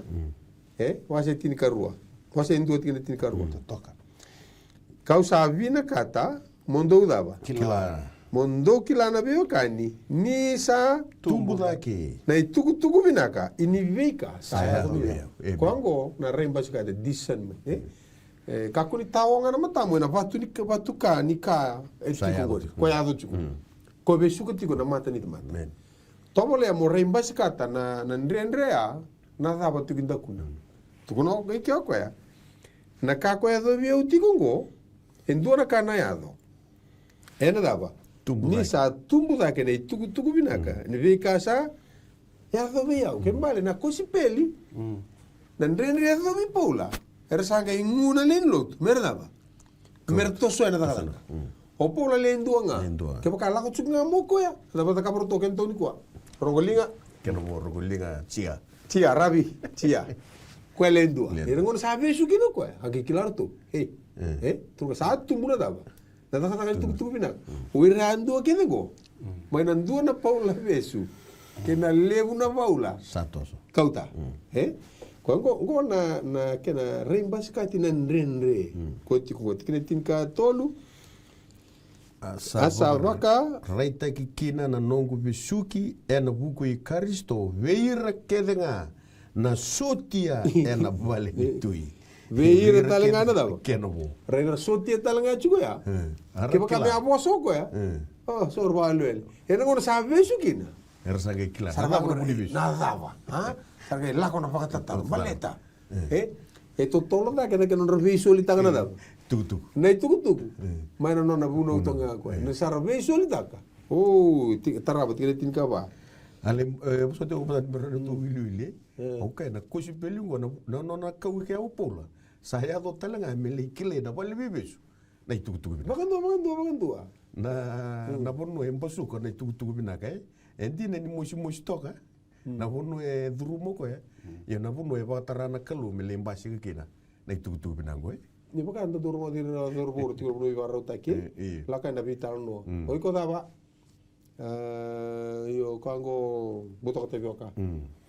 Wase tini karua. Wase indu tini karua toka. Kau sabi na kata mondo udaba. Mondo kilana beo kani ni sa tumbu daki. Na ituku binaka ini vika saya kwango na remba sikata discernment. Kakuni tawonga na matamu na watu ka ni ka etiko kwa yado chuku. Ko besuka tiko na mata ni mata. Tobole mo remba sikata na ndrea na daba tukinda kuna. Tukuno ke kya kwa ya. Na ka kwa yado beo tiko ngo Endua na kanayado. Ena dava. Ni sa tumbu da ke nei tuku binaka. Ni vi kasa ya do via, ke male na kosi peli. Na ndrene ya do vi pola. Era sanga inguna lenlot, merdava. Merto so ena da. O pola lendua nga. Ke baka la ko tsunga moko ya. Da bata ka proto ken toni kwa. Rogolinga. Ke no rogolinga tia. Tia rabi, tia. Kwa lendua. Era ngona sabe su kino kwa. Aki kilar tu. Tu ka sa tumbu na dava. Na ta ka tuku bina. O irando ke nego. Mai na ndua na paula vesu. Ke na levu na paula. Satos. Kauta. Ko na ke na reimbas ka tinan renre. Ko tikine tin ka tolu. Asa waka raita ki kina na nongu bisuki e na buku i Karisto veira kedenga na sotia e na vale ni tui. Veira talenga na dawa. Kenobo. Reina sotia talenga chugo ya. Ke baka me aboso ko ya. Oh, sorba luel. Era ngona sa vesukina. Era sange kila. Sarva ko ni bisu. Na dawa. Ha? Sarga la ko na pakatata. Valeta. E to tolo da ke non reviso li tanga na dawa. Tuku. Nei tuku. Mai no na buno utonga ko. Ne sarve solidaka. Oh, taraba tire tin ka ba. Ale so te opa berre to wili. Okay, na kosi peli ngona na ka wi ke o pola. Sa ya do talanga me le kile na vale bibesu. Nei tuku. Magando. Na bono e mbasu ko nei tuku bina kai. Endi ne ni moshi toka. Na bono e drumo ko ya. Ya na bono e batara na kalu me le mbasi ke kina. Nei tuku bina ngoi. Ni baka anda durmo dir durbo tiro bro iba rota ki la ka na vital no oi ko daba yo kango buto te vioka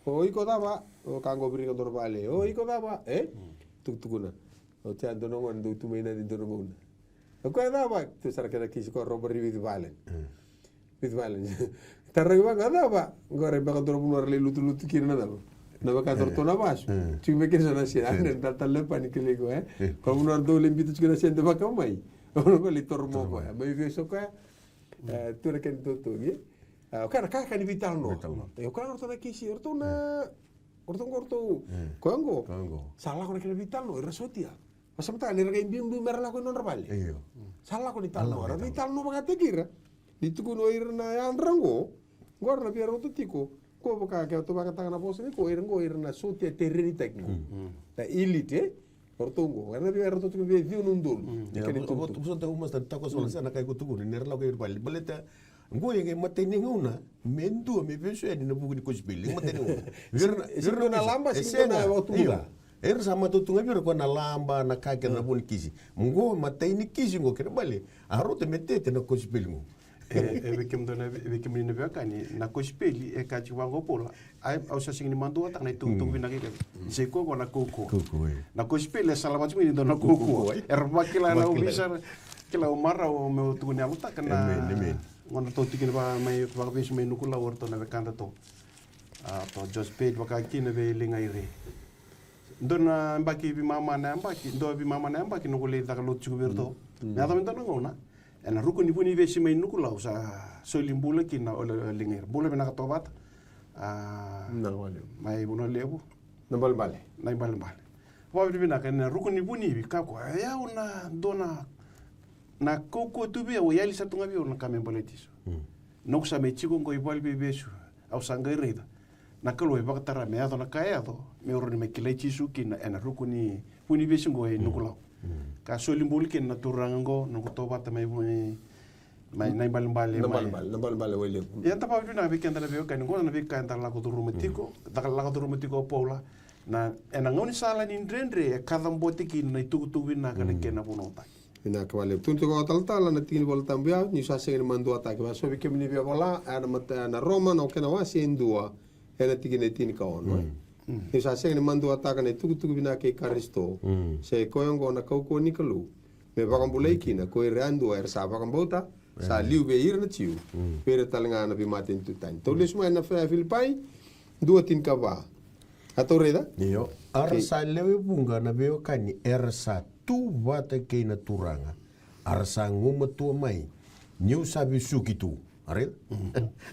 oi ko daba o kango bringa dor vale oi ko daba tukuna o te ando no ando tu mena di dor mona o ko daba tu sar ka ki ko robo rivi valen tarriba ga daba gore baka dor mona le lutu ki na daba na baka tortona baixo. Tu me queres na cena, na tala panic lego, Kwa uno ardo limpito chukuna sente baka mai. Ono ko li tormo ko. Mai vi so ka. Tu na ken to ni. O kana ka ni vital no. E o kana orto na kisi, orto gorto. Kongo. Salah ko na ken vital no, resotia. Masa mata ni raga imbim merla ko non rabale. Salah ko ni tal no, vital no baka tekira. Dituku no irna andrango. Gorna piero tutiko. Ko baka ke to baka tanga na bosa ni ko irna sotia terreni tekno. Ta ilite ortongo ana bi erto tu bi viu nundul. Kene to botu so te umas ta ko so na kai ko tu ni nerla ko ir bali baleta ngo yenge mateni nguna mendu me beso ni na buku ni ko spili mateni nguna. Virna na lamba sina na otuga. Er sama tu tunga bir ko na lamba na ka ke na bun kisi. Ngo mateni kisi ngo kere bali. Aro te metete na ko spili ngo. Ebekem ni nebekani na kospeli e kaji wango pola ai au sa singini mandu tak na tung bina ke seko ko na koko na kospeli salamat mi do na koko erba kila na ubisar kila umara o me tu ni aluta kana ngona to tikin ba mai ba bis me nukula orto na bekanda to just paid baka kine be linga ire dona mbaki bi mama na mbaki do bi mama na mbaki nukule tak lo chuberto na ta mentano ngona ena ruku ni puni vesi mai nuku lau sa solimbula ki na ole linger bula bena katobat na wale mai buno lebu na balbale wa bina kan ruku ni puni bi ka ko ya una dona na koko tubi o yali sa tunga bi ona kame boletis no sa me chico ngo ibal bi besu au sanga rida na kalo e bakatara me ado na kaeado me oroni me kilai chisu ki na ena ruku ni puni vesi ngo e nuku lau ka solimbul ken na turango no ko toba ta mai nai balbale wele ya ta pa na bi ken ta bi kan ngo na bi kan ta la ko rumetiko ta la ko rumetiko pola na ena ngoni sala ni ndrendre kada mbotiki na tu wina kana ken na bunota ina ka wale tunto ko tal na tingin bol tambia ni sa segen mando ata ka so bi kem ni bi bola ana mata na roma no kana wa sendua ena tingin tin ka on ni sa segen mando ata ka ne tu bina ke Karisto se koyongo na koko ni kalu me bakambulei kina ko irando sa bakambota sa liu be ir na tiu pere talanga na bi maten tu tan to les mai na Filipai dua tin ka ba atoreda yo arsa lewe bunga na beo kani ersa tu vata ke na turanga arsa ngoma tu mai niu sabi suki tu are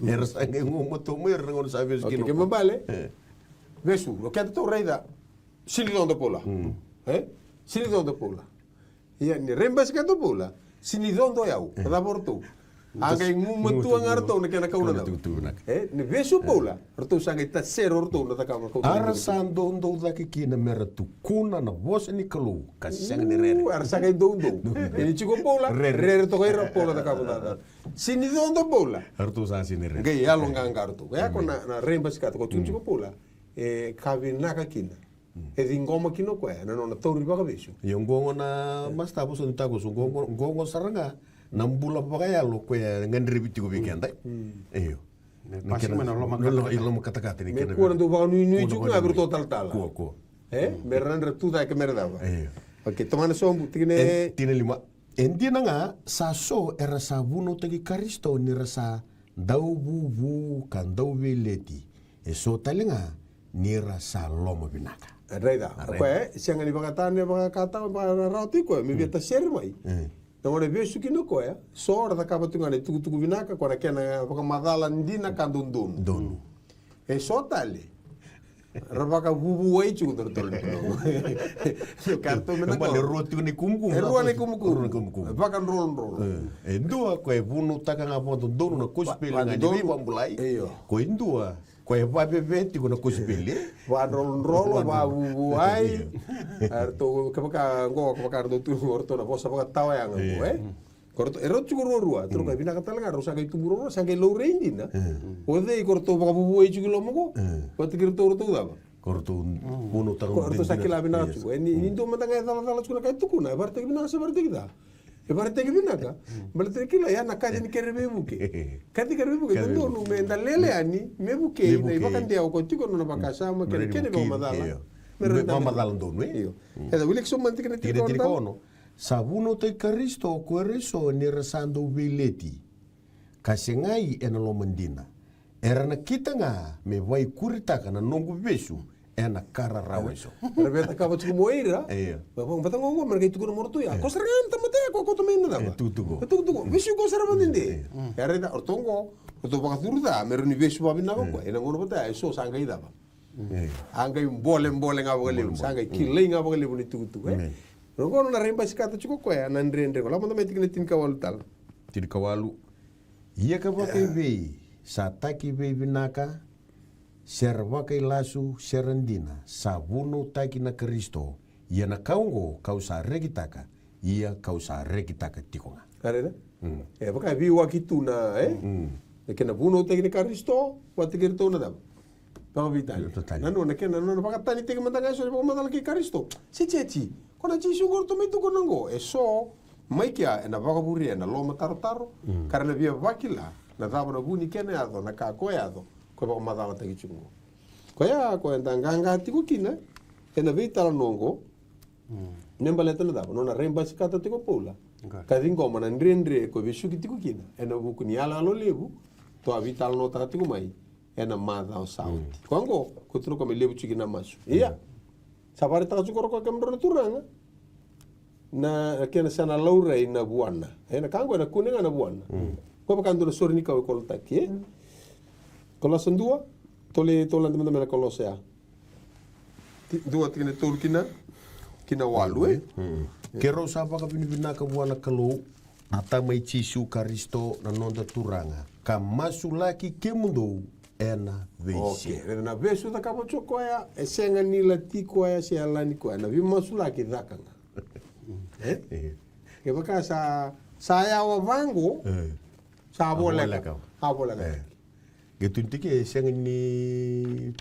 ersa ngoma tu mai ngon sabi suki ke mabale vesu lo que to reda silidon de pola silidon de pola Ia ni rembas ka to pula. Sini dondo yau. Kada porto. Angai mutu ngarto na kana kauna na. Ni vesu pula. Orto sangai ta ser orto na taka ko. Arasan dondo daki kina mera tukuna na vosa ni kalu. Kasang ni rere. Arasangai dondo. Ini chico pula. Rere to kaira pula taka ko. Sini dondo pula. Arto sa sini rere. Ngai alo ngangarto. Ya ko na rembas ka to ko chico pula. Kavinaka kina. Ngoma kino kwa na no tori baka vesu. Yung gongo na mas tapos ang tago so gongo saranga nambula pa kaya lo kwa ngandri biti ko biganda. Eyo. Pasti mana lo makata ni kana. Me kuan do baka nui juk na total tala. Ko. Meran tu da ke merda ba. Eyo. Oke, tomana som tine lima. Endi na nga sa so era sa buno tagi Kristo ni rasa dau bu kan dau veleti. So talinga ni rasa lomo binaka. Reida, koe sianga ni bakatane bakata para rauti koe me beta ser mai. Na ngone vesu kino koe so ra ka batunga ni tuku vinaka kona kena baka madala ndina kandundun. Donu. So tali. Ra baka bubu wai chu tor tor. Karto mena ko. Mbale roti ni kumkum. Ruwa ni kumkum. Baka rol. Endua koe bunu taka nga ponto donu na kuspeli nga ni bambulai. Koe endua koe vabe venti kuna kuspeli. Wa rol wa bubu wai. Arto kapaka ngo kapaka do tu orto na bosa baka tawa yang Korto erot chuko rua, tro ka bina katala nga rosa kai tuburo sa kai low range na. Ode korto baka bubu wai chuko lomo ko. Pat kirto orto da. Korto bunu tang. Korto sakila bina chuko. Ni ndo matanga dala chuko kai tukuna, barte bina sa barte kita. Barte bina ka. Barte kila ya nakadi ni kerebe buke. Kadi kerebe buke ndo no me ndalele ani me buke na ibakan dia ko chuko no bakasa ma kene ba madala. Mamadala ndo no. Eda wilik so manti kene tikono. Sabuno te Kristo kuereso ni rasando bileti. Kasengai ena lo mendina. Era na kita nga me vai kuritaka na nongu besu ena kara raweso. Rebeta ka batu moira. Bapong batang ngo mereka itu kono mortu ya. Ko serangan tamate ko to menda da. Tutugo. Besu ko serangan dinde. Era da ortongo. Orto baka turda meruni besu babina ko. Ena ngono bata so sangai da ba. Angai boleng ngabole sangai killing ngabole ni tutu Rogono na remba sikata chuko koya na ndrendre ko lamanda metik ne tin kawalu tal. Tin kawalu. Ia ka ba ve sa taki ve binaka serva kai lasu serandina sabuno taki na Kristo. Ia na kaungo kausa regitaka. Ia kausa regitaka tikonga. Arena? Baka vi wakitu na kena buno taki na Kristo watikirto na dab. Baka vital. Nanu na kena nanu baka tani teki mandanga so baka mandala ki Kristo. Si Kona jisu gorto metu konango so mai kia na baka buri na loma taro karena via vakila na dava na buni kene ado na ka koe ado ko baka madala tagi chungo koya ko ndanganga tiko kina ena vitala nongo nembaleta na dava nona remba sikata tiko pula kadingo mana ndrendre ko bisuki tiko kina ena buku ni ala lo lebu to vitala no ta tiko mai ena madha o sauti kwango kutro ko me lebu chikina masu iya Sabari taka chukoro kwa kemdoro turanga na kena sana laura na buana na kango na kuninga na buana ko pa kando na sorni ka ko taki Kolosan 2 tolan teman-teman na Kolosea 2 tingene turkina kina walu Kero sapa ka pinipina ka buana kalau ata mai Jisu Kristo na nonda turanga ka masulaki kemundo ena vesi. Okay, na vesu da kabo chokoya esenga ni lati koya si alani koya na vi masula ki dakanga. Ke baka saya wa vango sa bola ka. Abola ka. Getuntike senga ni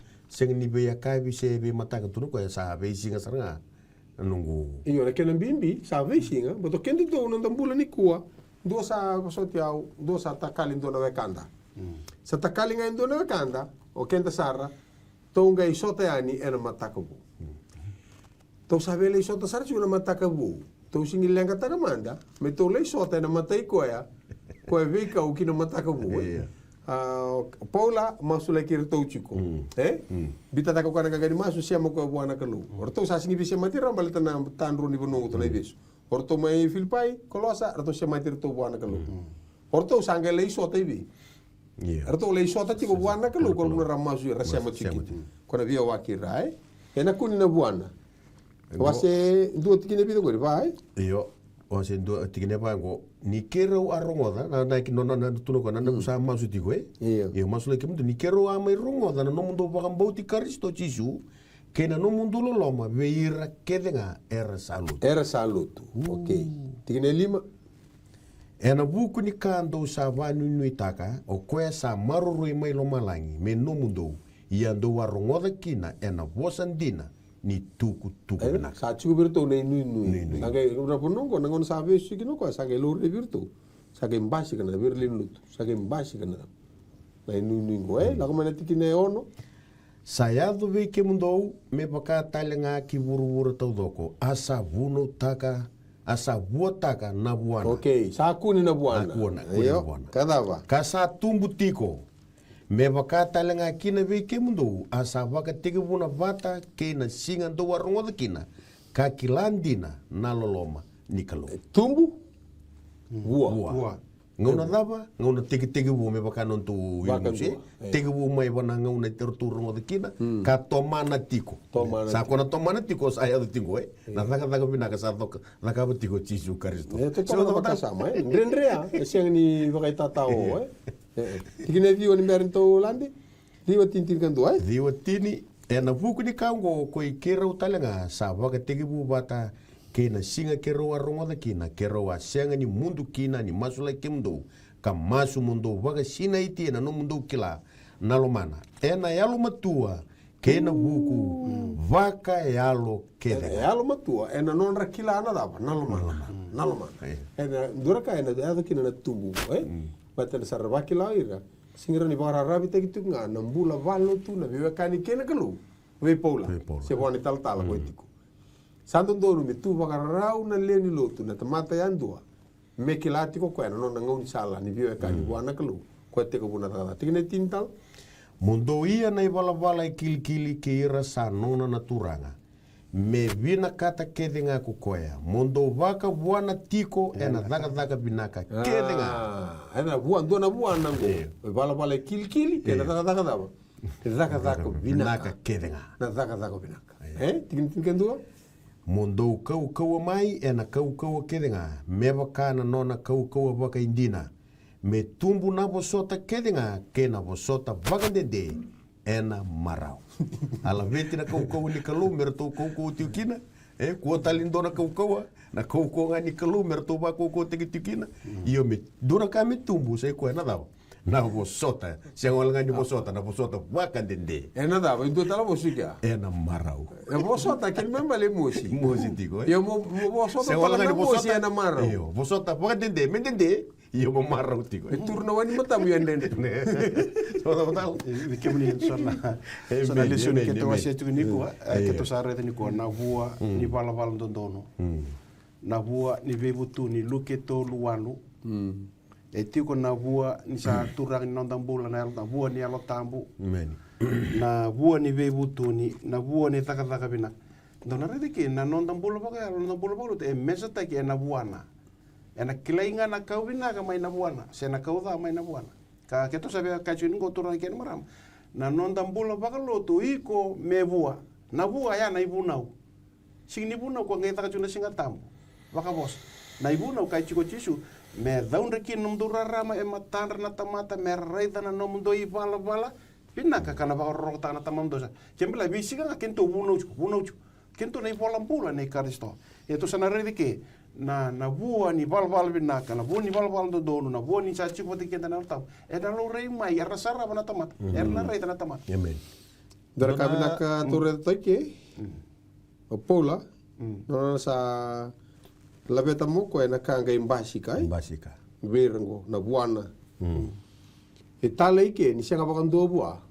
be yakai se be mataka tunu koya sa vesi nga saranga nungu. Iyo na kena bimbi sa vesi nga boto kendi do na tambula ni kuwa do sa sotiao do sa takalin do na wekanda. Sa takalinga indo na kanda o kenta sara tonga isota yani ena matakabu to sabele isota sara chuna matakabu to singil lenga takamanda me to le isota na matai koya vika o kina matakabu Paula masula kirto chiko bita taka kana kagani masu siamo ko buana kalu orto sa singi bise matira balita na tanru ni bono to na bis orto mai Filipai Kolosa orto se matir to buana kalu orto sangele isota ibi Arto le isota tiko buana ka luko na ramasu rasema chikiti. Kona via wakira ena kuni na buana. Wase ndo tikine bido gori vai. Iyo O se ndo tikine pa ngo ni kero arongoda na ki nona na tuno ko na sa masu tiko e masu le kimundo ni kero a mai rongoda no mundo pa kambauti Kristo Jisu ke na no mundo lo loma veira kedenga era saluto. Era saluto. Ok. Tikine lima. E na buku ni kando sa vanu nui taka o koe sa marurui mai lo malangi me no mundo ia ndo arongoda kina e na wasandina ni tuku na sa chiku virtu nei nui sage rapunongo nangon sabe sikino ko sage lori virtu sage mbasi kana virlin lut sage mbasi kana nei nui go la como na tikine ono saya do ve ke mundo me baka talenga ki vuru tau doko asa vuno taka asa vua taka na buana. Okay, sa kuni na buana. Kuni na buana. Kadava. Kasa tumbu tiko. Me wakata lenga kina ve ke mundo asa waka tege buna vata ke na singa do warongoda kina ka kilandina na loloma nikalo. Tumbu? Vua. Ngauna dava, ngauna tege bu me baka non tu yumusi. Tege bu mai wana ngauna terturongoda kina ka tomana tiko. Sa kona tomana tiko sa ya tiko na daga binaka sa doka daga tiko Jisu Kristo. Itu tomana sama ndrea siang ni baka tatao Tikine viu ni merin to landi. Diwa tintin kan doai. Diwa tini e na vuku ni kaungo ko i kera utalenga sa waka tege bu bata ke na singa kero arongoda kina kero a senga ni mundu kina ni masula kimdo ka masu mundo waka sina iti na no mundo kila nalomana. E na yalo matua ke na vuku waka yalo keda. Yalo matua e na nonra kila ana dava nalomana. E na duraka e na ado kina na tumbu Bata na sarabaki laira. Singira ni bara rabi te gitu nga nambula valo tu na vive kani kena kalu. Ve paula. Se wani tal ko etiku. Santo dono me tu vagarau na leni lotu na tamata yandua. Me kilati ko kwena no ngoni sala ni vive kani wana kalu. Ko te ko buna tata. Tikine tintal. Mundo ia na ivala e kili ke ira sa nona na turanga. Me vina kata kedenga kukoya. Mondo waka buana tiko ena daga binaka kedenga. Ena buan dona buan nango. Bala kili ena daga dava. Daga binaka kedenga. Na daga binaka. Tikin dua. Mondo kau mai ena kau kedenga. Me waka na nona kau waka indina. Me tumbu na bosota kedenga kena bosota vakandende. Ena marau. Ala veti na kau ni kalu merto kau tiukina. Kua talindona kau na kau ngani kalu merto ba kau tiukina. Iyo me dona kami tumbu sai ko ena dau. Na bosota, se ngol ngani bosota na bosota vakandende. Ena dau indo tala bosika. Ena marau. E bosota kel membale musi. Musi tiko. Yo bosota tala na musi ena marau. Iyo bosota vakandende, mendende. Iyo mo marau tiko. Turno wani matamu yandende. Total. Ke muni sona lesson ke to wase tu ni ko ke to sare ni ko na vua ni bala ndono. Na vua ni vebutu ni luke to lualu. E tiko na vua ni sa turang ni nondambula na vua ni alo tambu. Na vua ni vebutu ni na vua ni taka bina. Dona rede ke na nondambula ba alo nondambula ba e mesa ta ke na vuana. Ena kilainga na kau bina ka mai na vuana. Se na kau da mai na vuana. Ka keto sabe ka chini ko turang ke maram. Na nondambula ba ka loto iko me vua. Na vua ya na ibunau. Sing ni bunau ko ngai taka chuna singa tambu. Waka bos. Na ibunau kai chiko chisu me daun reki num durarama e matandra na tamata me raida na num do bala pina ka kana ba rota na tamando sa kembla bisiga ka kento bunau kento nei pula nei Kristo e to sana rede ke na bua ni balbal bina kana bua ni balbal do dono na bua ni sa chiko te kenta na tam e da lo rei mai era sara na tamata na raida na tamata amen dara kabina ka tore toike o pula no sa la beta mo ko na kanga imbasika basika verango na buana e tale ke ni senga bakan do bua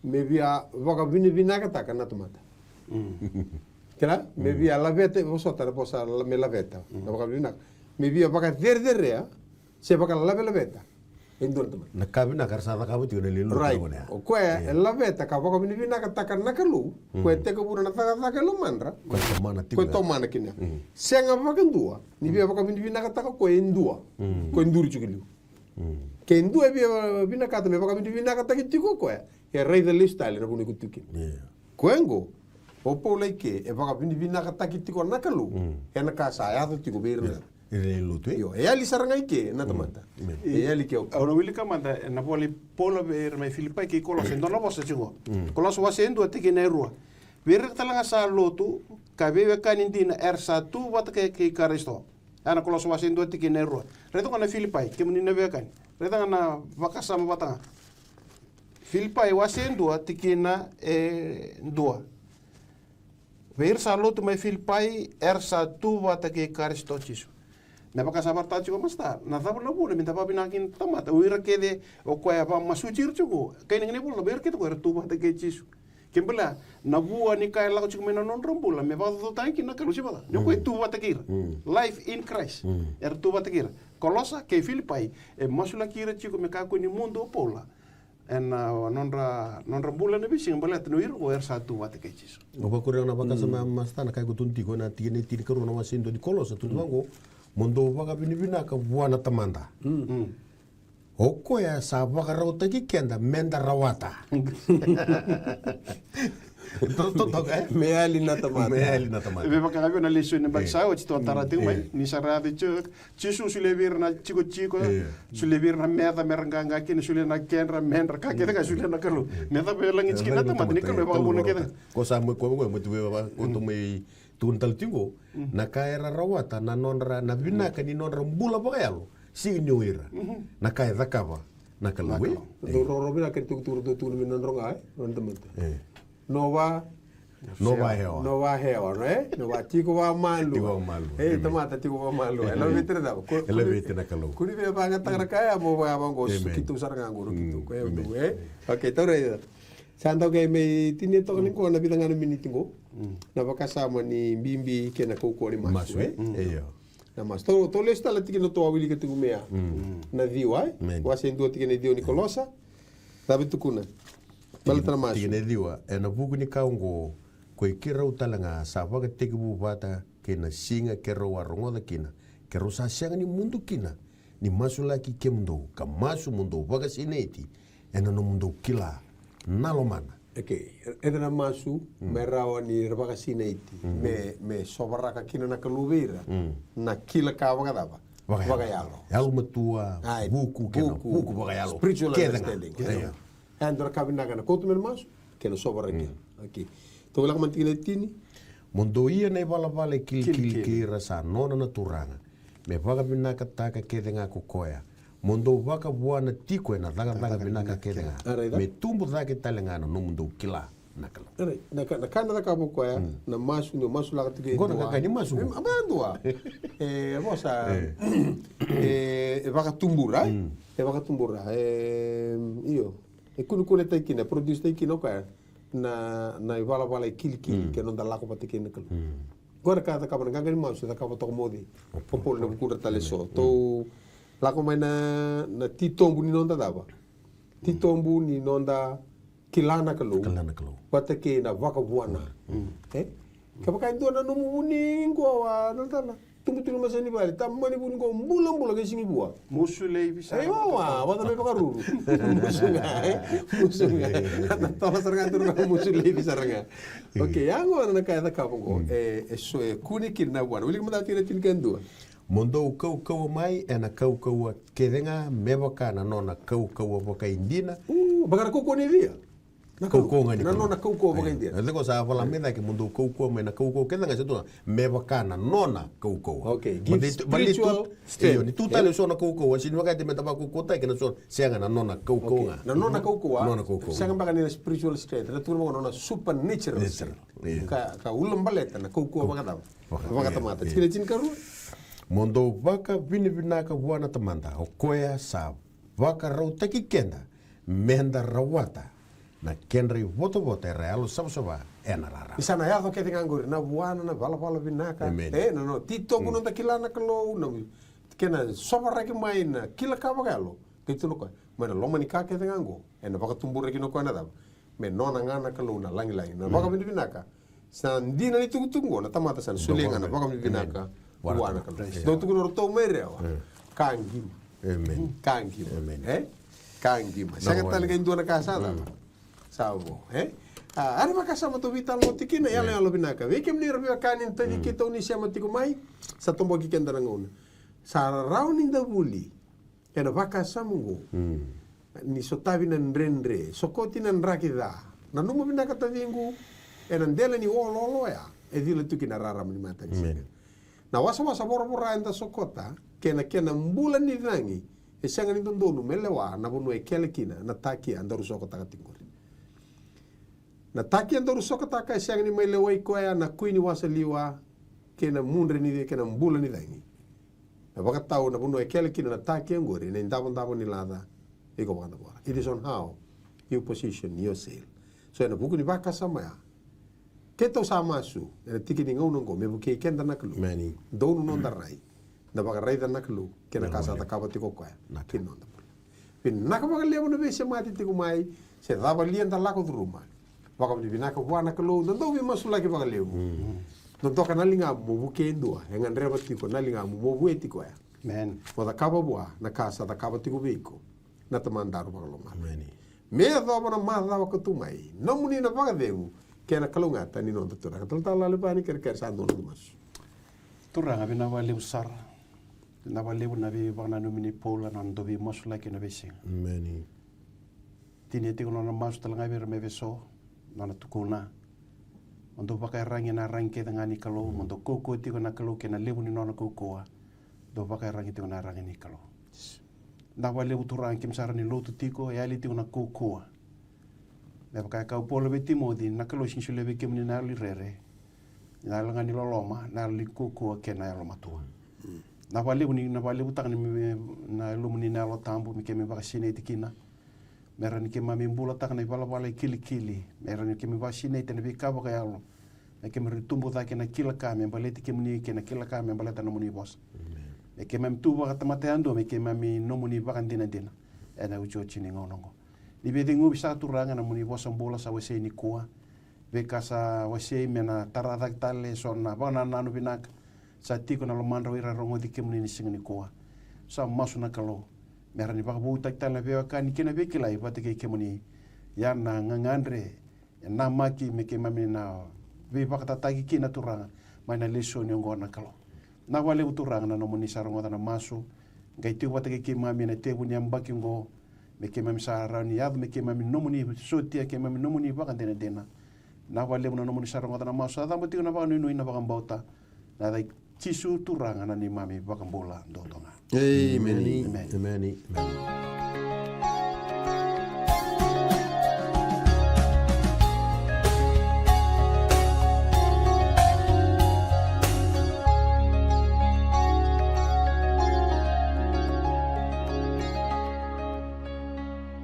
me via vaka vini vinaka taka na tomata kela me via la beta vosota posa me la beta na vaka vinaka me via vaka derderea se vaka la beta indon tomata na kabina karsada kabu tione lilu right o ko la beta ka vaka vini vinaka taka na kalu ko te ko buna na taka lo mandra ko tomana kina senga vaka ndua ni via vaka vini vinaka taka ko endua ko enduri chukiliu ke endua via vinaka ta me vaka vini vinaka taka tiko ko e rei de listyle na kuni kutuki ko engo o pole ke e vaka vini vinaka taka tiko na kalu e na ka sa ya to tiko berna Ele lutu e. Yo, e ali saranga ike na tamata. E ali ke o. Ora wili ka manda na poli pola ver mai Filipai ki kolos en dona bosa chingo. Kolos wa sendo tiki na rua. Ver talanga sa lotu ka bebe kanindina ersa tu wat ke karisto. Ana kolos wa sendo tiki na rua. Reto kana Filipai ke munina be kan. Reto kana vakasa mabata. Filipai wa sendo tiki na dua. Ver sa lotu mai Filipai ersa tu wat ke karisto chisu. Na baka sabar tahu juga masta. Na tahu na boleh minta papi nakin tamat. Uira kede o kaya apa masucir juga. Kaya ni boleh ber kita kaya tuba te kecis. Kembala na bua ni kaya lagu cuma menon rombula. Me bapa tu tanya kina kalau siapa. Ni kaya tuba te kira. Life in Christ. Tuba te kira. Kolosa ke Filipai masula kira chico me kaku ni mundo pola. En non bulan ni bising bala tenuir ko satu wat kecis. Opa kurang na baka sama masta na kaya kutunti ko na tini karu na wasindo di kolosa tu mango. Mundo waka binibina ka buana tamanda. Oko ya sa waka rauta ki kenda menda rawata. Toto eh? Meali na tamata. Meali na tamata. Beba ka na leso ni bagsa o chito tarating mai ni sarade chisu sulevir na chico sulevir na meda meranga kin sule na kenra menra ka keda ka sule na kalu. Meda be lang ichkina tamat ni kalu ba buna keda. Ko sa mo ko mo tu ba ko to mai tuntal tingo na kaera rawata na nonra na binaka ni nonra mbula bagayalo si nyoira na kae dakava na kalwe Do robina ke tu tu ni nonronga non tamata. Nova hewa no eh no va tico va malu tamata tico va malu ela vetre da ela vetre na kalu kuni be ba ngata kaya mo ba bango kitu saranga nguru kitu ko okay tore sando ke me tini to ni ko na bidanga ni minitingo na bakasama ni mbimbi ke na koko ni masu iyo na mas to le sta la tiki no to awili ke tu mea na diwa wa sendo tiki ne dio ni kolosa tabe tukuna balatra masu tiki ne diwa e na buku ni kaungo ko ikira utalanga sa waga tiki bu bata ke na singa ke ro warongo da kina ke ro sa sianga ni mundu kina ni masu laki ke mundo ka masu mundo waga sineti e na no mundo kila nalomana. Okay, era masu merawa ni rebaka sinaiti me sobaraka kina na kaluvira na kila ka wagadaba wagayalo yalo matua buku wagayalo spiritual understanding and ra kabina kana kotu men masu kena sobaraka okay to wala mantina tini mondo ia nei bala kil rasa nona na turanga me wagabina kataka kedenga kokoya Mondo waka buana tiko na daga binaka kedenga. Me tumbu dake talengano no mundo kila nakala. Na kana da kabo kwa na masu no masu la tike. Gona ka ni masu. Abandua. Mosa waka tumbura. Waka tumbura. Io. E kunu tai kina produce tai kina kwa na vala kili ke non dalla ko patike nakala. Gona ka da kabo nganga ni masu da kabo to modi. Popol na kura taleso. To Lako mai na titombu ni nonda dava. Titombu ni nonda kilana kalu. Wata ke na waka buana. Kapaka itu na numu buni ngwa nantala. Tumbutul masani bali tamani buni ngwa mbula ke singi bua. Musule bisa. Ayo wata me pakaruru. Musunga. Tala saranga turga musule bisa ranga. Okay, yango na kaya da kapongo. So kuni kirna buana. Uli kumada tira tinkendu. Mondo kau mai e na kau kedenga mewaka na nona kau waka indina. Bagara koko ni dia. Na kau ngani. Na nona kau waka indina. Lego sa fala meda ke mondo kau mai na kau kedenga setu mewaka na nona kau. Okay. Spiritual state. Ni tu tale so na kau sini waka te meta ba kau tai ke na so senga na nona kau nga. Na nona kau nona kau. Senga baga ni spiritual state. Na tu mo nona supernatural state. Ka ulam baleta na kau waka ta. Waka tamata. Kile chin karu. Mondo waka binibinaka buana tamanda o koya sa waka rautaki kenda menda rawata na kenri voto realo sabsaba enarara. Isana ya ke nganggur na buana na bala binaka no tito kuno ta kilana kalo na kena sobara ke maina kila ka bagalo gitu no ko mana loma ni ka ke ngango na baka tumbure kino ko na da me nona ngana kalo na langi na baka binaka sandina ni tungo na tamata san sulenga na baka binaka Buana kan. Do tu kuro to mereo. Kangi. Amen. Kangi. Kangi. Sangat talaga indo na kasada. Sabo. Ada makasama to vital mo tikina yala yalo binaka. Wekem ni rabi kanin tadi kita uni siya matiko mai sa tombo kikenda ngona. Sararau ninda buli. Ena vaka samungo. Ni sotavi nan rendre. Sokoti nan rakida. Na numa binakata vingu. Ena ndela ni ololo ya. E vila tuki na rara mani mata ni sega. Na wasa bora enda sokota. Kena mbula ni nangi. E sanga ni tondonu melewa. Na bunu e kele kina. Na taki andaru sokota katingori. Na taki andaru sokota ka e sanga ni melewa ikoya. Na kuini wasa liwa. Kena mundre ni kena mbula ni nangi. Na wakatau na bunu e kele kina na taki angori. Na indabon ni lada. Iko wakanda bora. It is on how you position yourself. So na buku ni baka sama ya. Keto sama su. Na tiki ni ngau nongo. Me buki kenda nakalu. Mani. Donu nonda rai. Na baka rai da nakalu. Kena kasa takaba tiko kwa ya. Kin nonda bora. Pin naka baka liya muna bese mati tiko mai. Se daba liya nda lako duruma. Baka mni binaka huwa nakalu. Nando vi masu lagi baka liya mu. Nando ka nalinga mu buki endua. Hengan reba tiko nalinga mu bue tiko ya. Man. Wada kaba bua. Na kasa takaba tiko biko. Na tamandaru baka loma. Mani. Mea dhoba na mahadhawa katumai. Namuni na baka dhengu. Kena kalungata ni nonda tura. Kataltala lepani kere sando na dumasu. Turanga bina wale usar. Na wale una vi bana numini pola na ndo vi masula ke na vesi. Mani. Tini te kono na masu talanga vi me veso na tukuna. Ndo baka rangi na rangi da ngani kalo, ndo koko ti na kalo ke na lebu ni nona kokoa. Ndo baka rangi te na rangi ni kalo. Na wale uturang kim sara ni lotu tiko e ali ti na kokoa. Le baka ka polo beti modi na kalo sin sule be kim ni na li rere. Na langa ni loloma na li kokoa ke na lo matua. Na wale utang ni na lumuni na lo tambu mi ke me baka sine tikina. Mera ni ke mami mbula tak na wala kili. Mera ni ke me baka sine te na be ka baka yalo. Na ke me ritumbu ta ke na kila ka me baleti ke muni ke na kila ka me baleta na muni bos. Me ke mam tu baka tamate ando me ke mami no muni baka dina. E na ucho chini ngonongo. Ni be dingu bisa turanga na muni bos mbola sa wese ni kuwa. Be kasa wese me na tarada tale so na bana nanu binak. Sa tiko na lo mandro ira rongo di ke muni ni singa ni kuwa. Sa masu na kalo. Mera ni baka buta tala be ka ni kena be kila ibate ke muni. Ya na ngangandre na maki me ke mami na be baka tatagi kina turanga. Mai na leso ni ngona kalo. Na wale uturanga na nomoni sarongo na masu ngai tu wata ke mami na te bunya mbaki ngo me ke mami sara ni yad me ke mami nomoni sotia ke mami nomoni baka dena na wale na nomoni sarongo na masu ada mo na baka nui na baka mbauta na dai tisu turanga na ni mami baka mbola ndodonga Amen. Amen.